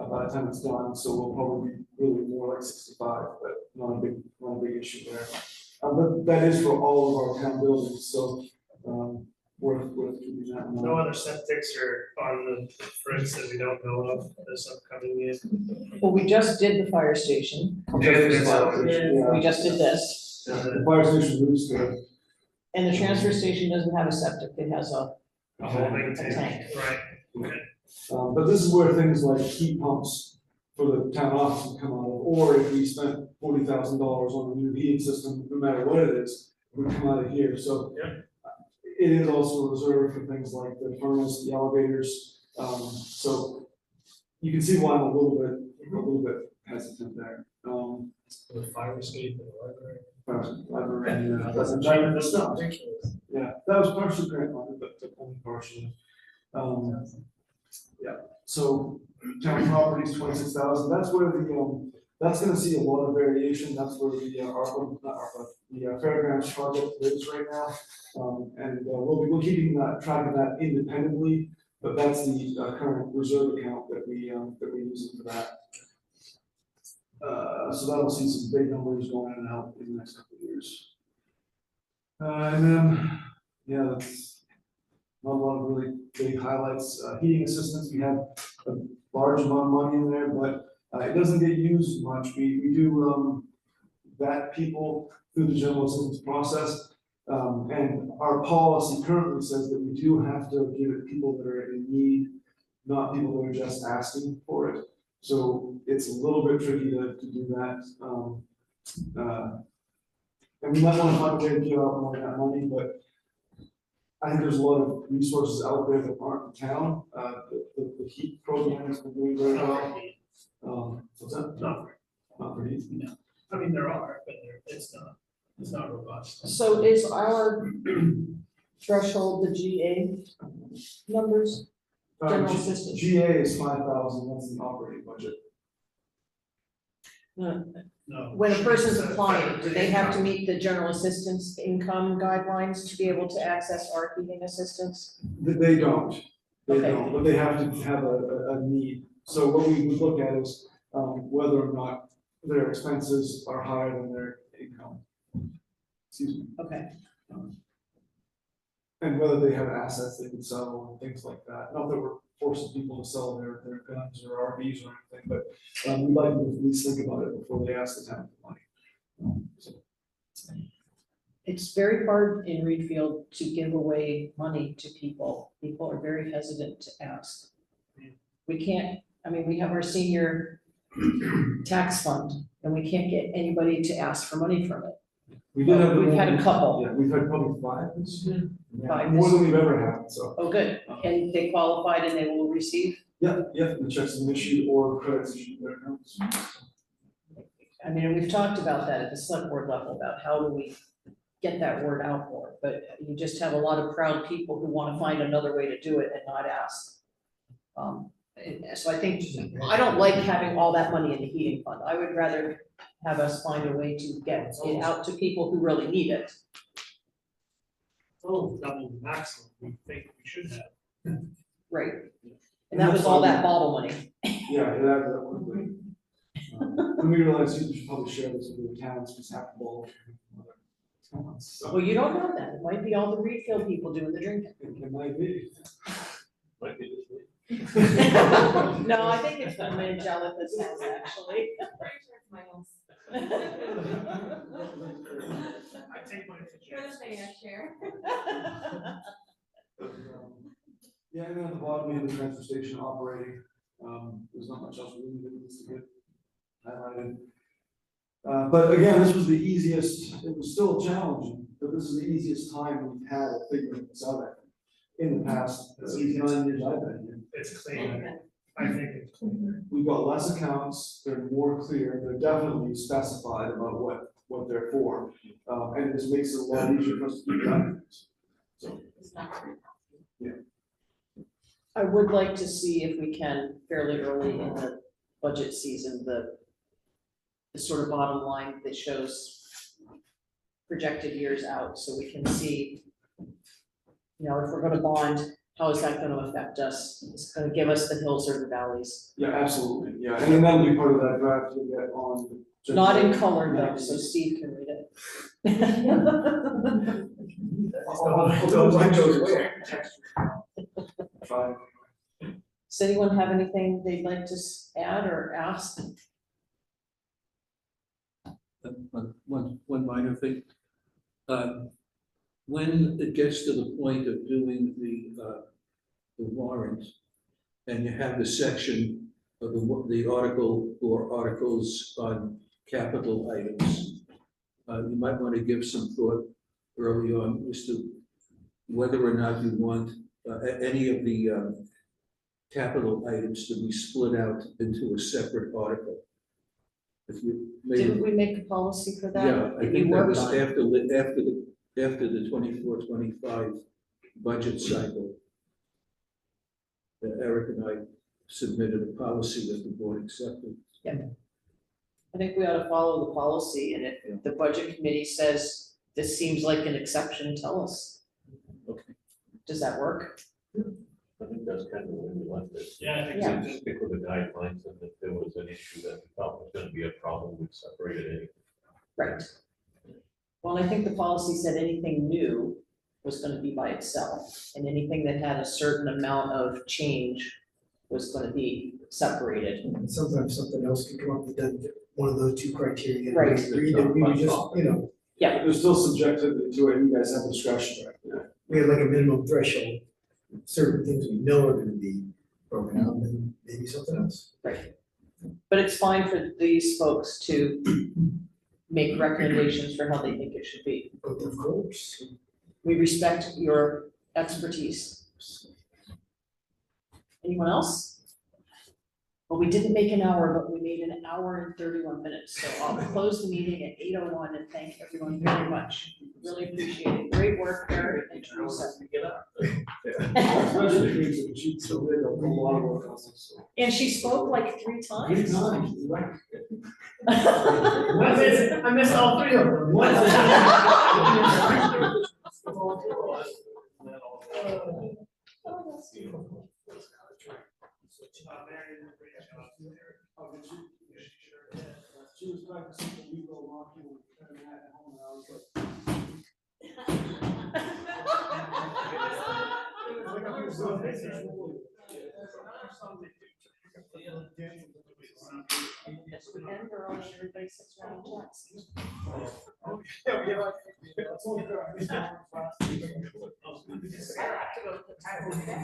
by the time it's done, so we'll probably be really more like 65, but not a big issue there. But that is for all of our town buildings, so worth keeping that in mind. No other septics are on the fritz that we don't know of this upcoming year. Well, we just did the fire station. Yeah. We just did this. The fire station roof's good. And the transfer station doesn't have a septic, it has a Holding tank. tank, right, okay. But this is where things like heat pumps for the town office would come out of, or if we spent $40,000 on a new heating system, no matter what it is, it would come out of here, so. Yep. It is also reserved for things like the furnace, the elevators, so you can see why I'm a little bit hesitant there. The fire escape and the library. Library, That's ridiculous. Yeah, that was partially grant funded, but only partially. Yeah, so town properties, 26,000, that's where that's gonna see a lot of variation, that's where the fairgrounds project is right now. And we'll be keeping track of that independently, but that's the current reserve account that we're using for that. So that'll see some big numbers going in and out in the next couple of years. And then, yeah, that's not a lot of really big highlights. Heating assistance, we have a large amount of money in there, but it doesn't get used much. We do vet people through the general assistance process. And our policy currently says that we do have to give it people that are in need, not people that are just asking for it. So it's a little bit tricky to do that. And we might want to find a way to give out more of that money, but I think there's a lot of resources out there that aren't in town. The heat program has been doing very well. What's that? Not for heat. No. I mean, there are, but it's not robust. So is our threshold the GA numbers? General assistance. GA is 5,000, that's the operating budget. No. When a person's applying, do they have to meet the general assistance income guidelines to be able to access our heating assistance? They don't, Okay. but they have to have a need. So what we would look at is whether or not their expenses are higher than their income. Excuse me. Okay. And whether they have assets they can sell and things like that. Not that we're forcing people to sell their guns or RVs or anything, but we'd like them to at least think about it before they ask the town for money. So, It's very hard in Reedfield to give away money to people. People are very hesitant to ask. We can't, I mean, we have our senior tax fund and we can't get anybody to ask for money from it. We did have. We've had a couple. Yeah, we've had probably 5 this year. Yeah, Five more this than we've ever had, so. Oh, good. And they qualified and they will receive? Yeah, the checks have been issued or credits issued to their accounts. I mean, and we've talked about that at the select board level, about how do we get that word out more, but you just have a lot of proud people who want to find another way to do it and not ask. And so I think, I don't like having all that money in the heating fund. I would rather have us find a way to get it out to people who really need it. Oh, double the maximum we think we should have. Right. And that was all that bottle money. Yeah, it added up quickly. And we realized you should probably share this with the towns, just have to ball. So Well, you don't know that. It might be all the Reedfield people doing the drinking. it might be. Might be this week. No, I think it's from Angelica's house, actually. I take mine to jail. Yeah, and then at the bottom, we have the transfer station operating. There's not much else really that needs to get highlighted. But again, this was the easiest, it was still challenging, but this is the easiest time we've had of figuring this out, I think, in the past 9 years I've been here. It's cleaner. I think it's cleaner. We've got less accounts, they're more clear, they're definitely specified about what they're for. And this makes it a lot easier for us to keep track of things. So, I would like to see if we can fairly early in the budget season, the sort of bottom line that shows projected years out, so we can see, you know, if we're gonna bond, how is that gonna affect us? It's gonna give us the hills or the valleys. yeah, absolutely, yeah, and then that'll be part of that draft we get on. Not in color though, so Steve can read it. Try. Does anyone have anything they'd like to add or ask? One minor thing. When it gets to the point of doing the warrant, and you have the section of the article or articles on capital items, you might want to give some thought early on as to whether or not you want any of the capital items to be split out into a separate article. If you made Didn't we make a policy for that? Yeah, I You think that worked was on it. after the 24-25 budget cycle. That Eric and I submitted a policy that the board accepted. I think we ought to follow the policy, and if the budget committee says this seems like an exception, tell us. Okay. Does that work? I think that's kind of where we left it. Yeah, I think Yeah. so. Just stick with the guidelines, and if there was an issue that we thought was gonna be a problem, we'd separate it in. Right. Well, I think the policy said anything new was gonna be by itself, and anything that had a certain amount of change was gonna be separated. And sometimes something else can come up that one of those two criteria. Right. Agreed that we would just, you know, There's still subjective to it, you guys have discretion, right? Yeah. we had like a minimum threshold, certain things we know are gonna be broken out, and maybe something else. But it's fine for these folks to make recommendations for how they think it should be. Of course. We respect your expertise. Anyone else? Well, we didn't make an hour, but we made an hour and 31 minutes, so I'll close the meeting at 8:01 and thank everyone very much. Really appreciate it. Great work, Eric and Teresa. Get up. Especially if she's so big, a lot of work on this, so. And she spoke like 3 times. Right. I missed all three of them. She was practicing the legal walking and at home, and I was like. This weekend, we're on everybody sits around and chats. I like to go to the title today.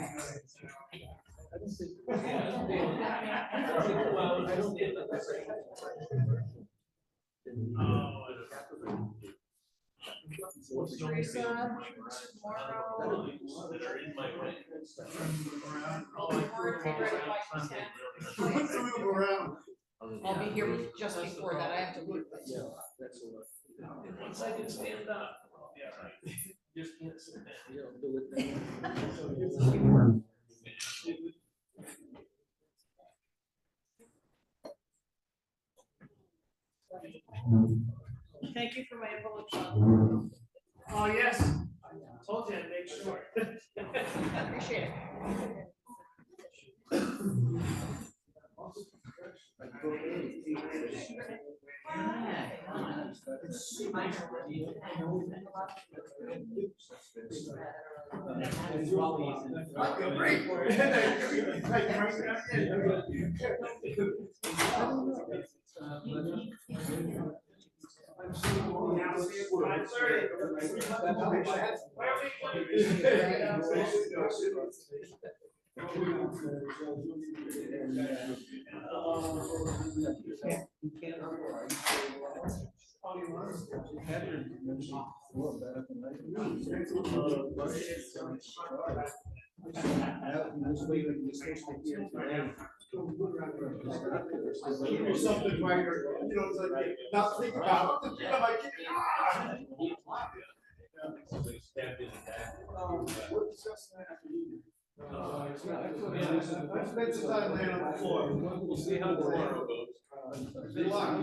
Teresa, tomorrow. I'll be here just before that, I have to leave. Yeah, that's all right. Once I can stand up. Yeah, right. Just can't sit down. You don't do it then. Thank you for my envelope, Sean. Oh, yes, told you to make sure. Appreciate it. Something where you're, you know, it's like, not think about it, you know, like, we're discussing that after eating. I spent some time laying on the floor. We'll see how tomorrow goes. Good luck.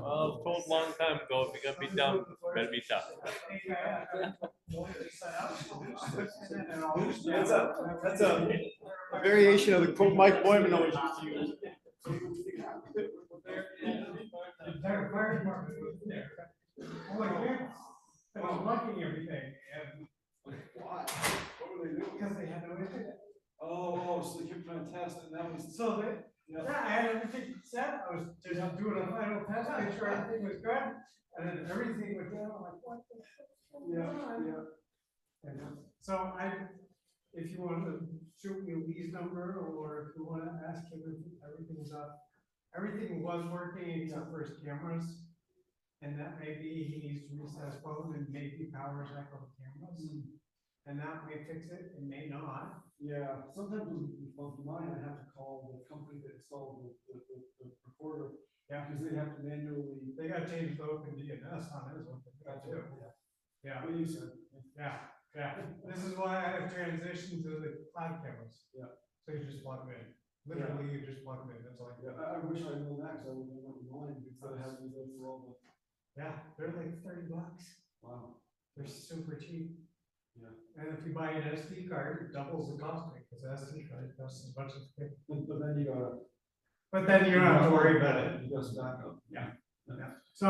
Well, told a long time ago, if you're gonna be dumb, better be tough. That's a variation of the quote Mike Boyman always used to use. The entire fire department was there. Oh, my goodness. I was blocking everything and. Why? What were they doing? Because they had no internet. Oh, so they kept trying to test it, and that was. So they, yeah, I had everything set, I was just doing a final test, make sure everything was good, and then everything went down, I'm like, what the heck? And, so if you want to shoot me Lee's number, or if you want to ask him if everything's up, everything was working except for his cameras. And that may be he needs to reset his phone and maybe power back on the cameras. And that may fix it, it may not. Yeah, sometimes with mine, I have to call the company that installed the recorder. Yeah. Because they have to manually. They got changed to open DNS on this one. Yeah, What you said. yeah. This is why I have transitioned to the cloud cameras. Yeah. So you just plug them in. Literally, you just plug them in, that's all. Yeah, I wish I knew that, because I would have went mine instead of having to go through all the. Yeah, they're like $30. Wow. They're super cheap. Yeah. And if you buy an SD card, it doubles the cost, because the SD card costs as much as. But then you gotta. But then you don't have to worry about it. You gotta back up. So,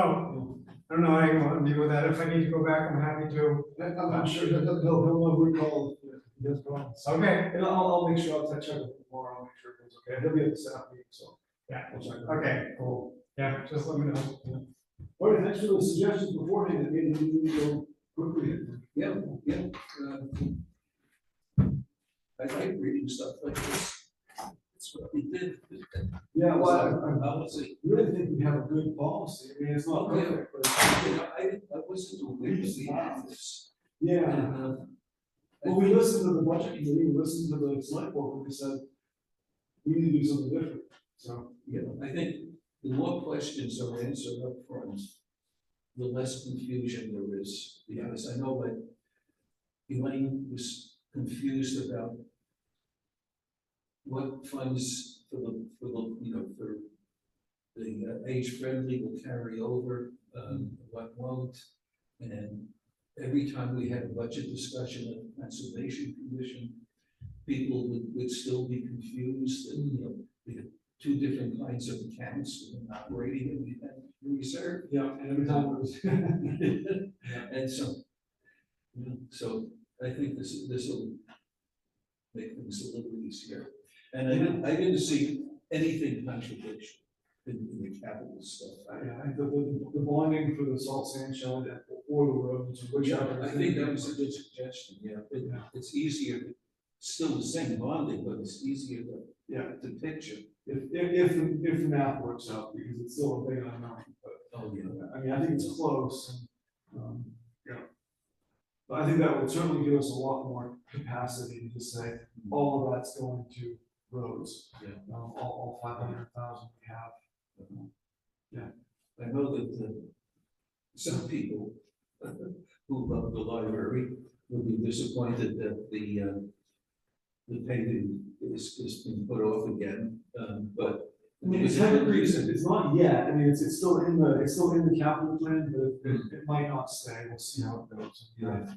I don't know how you want to deal with that. If I need to go back, I'm happy to. I'm not sure, he'll know who to call. Yes, go on. Okay. And I'll make sure I'll check it tomorrow. make sure everything's okay. He'll be at the staff meeting, so. Yeah. we'll check. Okay, cool. Yeah, just let me know. All right, thanks for the suggestions beforehand, that made it go quickly. Yeah, yeah. I like reading stuff like this. That's what we did. Yeah, well, I Policy. really think we have a good policy. I mean, it's not Okay. perfect, but. I wasn't aware of this. Yeah. And, Well, we listened to the budget committee, we listened to the select board, and we said, we need to do something different, so. you know, I think the more questions are answered up front, the less confusion there is, because I know like Elaine was confused about what funds for the, you know, for the age-friendly will carry over, what won't. And every time we had a budget discussion at the Conservation Commission, people would still be confused, and, you know, we had two different kinds of accounts, with an operating and we had reserve. Yeah, and every time it was. And so, you know, so I think this will make things a little easier. And I didn't see anything controversial in the capital stuff. Yeah, I think the bonding for the salt sand shed or the roads, whichever. I think that was a good suggestion, yeah. It's easier, still the same bonding, but it's easier to picture. If the math works out, because it's still a big unknown, but. Oh, yeah. I mean, I think it's close, and, yeah. But I think that would certainly give us a lot more capacity to say, all of that's going to roads. Yeah. All 500,000 we have. I know that some people who love the library will be disappointed that the paving is been put off again, but. I mean, it's technically, it's not yet, I mean, it's still in the capital plan, but it might not stay, we'll see how it goes. Yeah.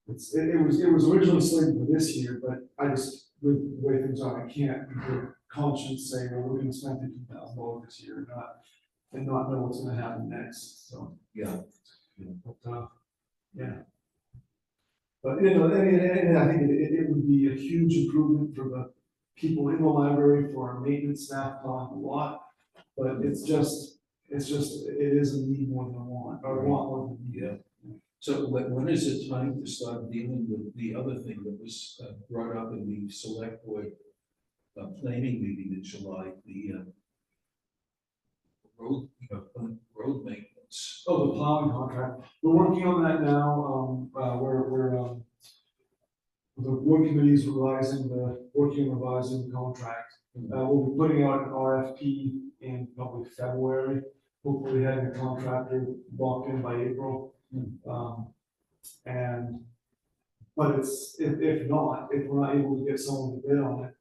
It was originally slated for this year, but I just, with the way things are, I can't, with conscience say, well, we're gonna spend $15,000 this year, and not know what's gonna happen next, so. Yeah. But, yeah. But, you know, I mean, and I think it would be a huge improvement for the people in the library, for our maintenance staff, not a lot, but it is a need more than a want, or a want more than a need. Yeah. So when is it time to start dealing with the other thing that was brought up in the select board planning meeting in July, the road maintenance? Oh, the plowing contract, we're working on that now, we're the board committee is revising the contract. We'll be putting out an RFP in probably February, hopefully having a contractor locked in by April. But if we're not able to get someone to bid on it,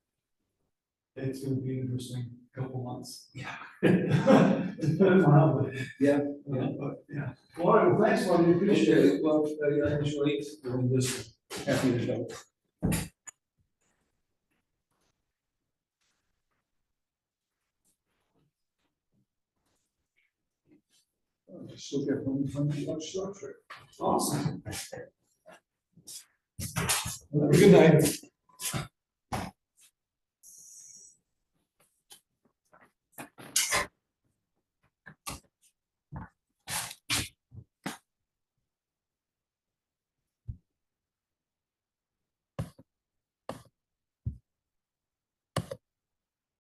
it's gonna be an interesting couple months. Yeah. Depends on how the. Yeah. But, yeah. All right, well, thanks, Marty, appreciate it. Okay, well, I enjoyed doing this. Happy to help. Still get home from the lunch structure. Awesome. Have a good night.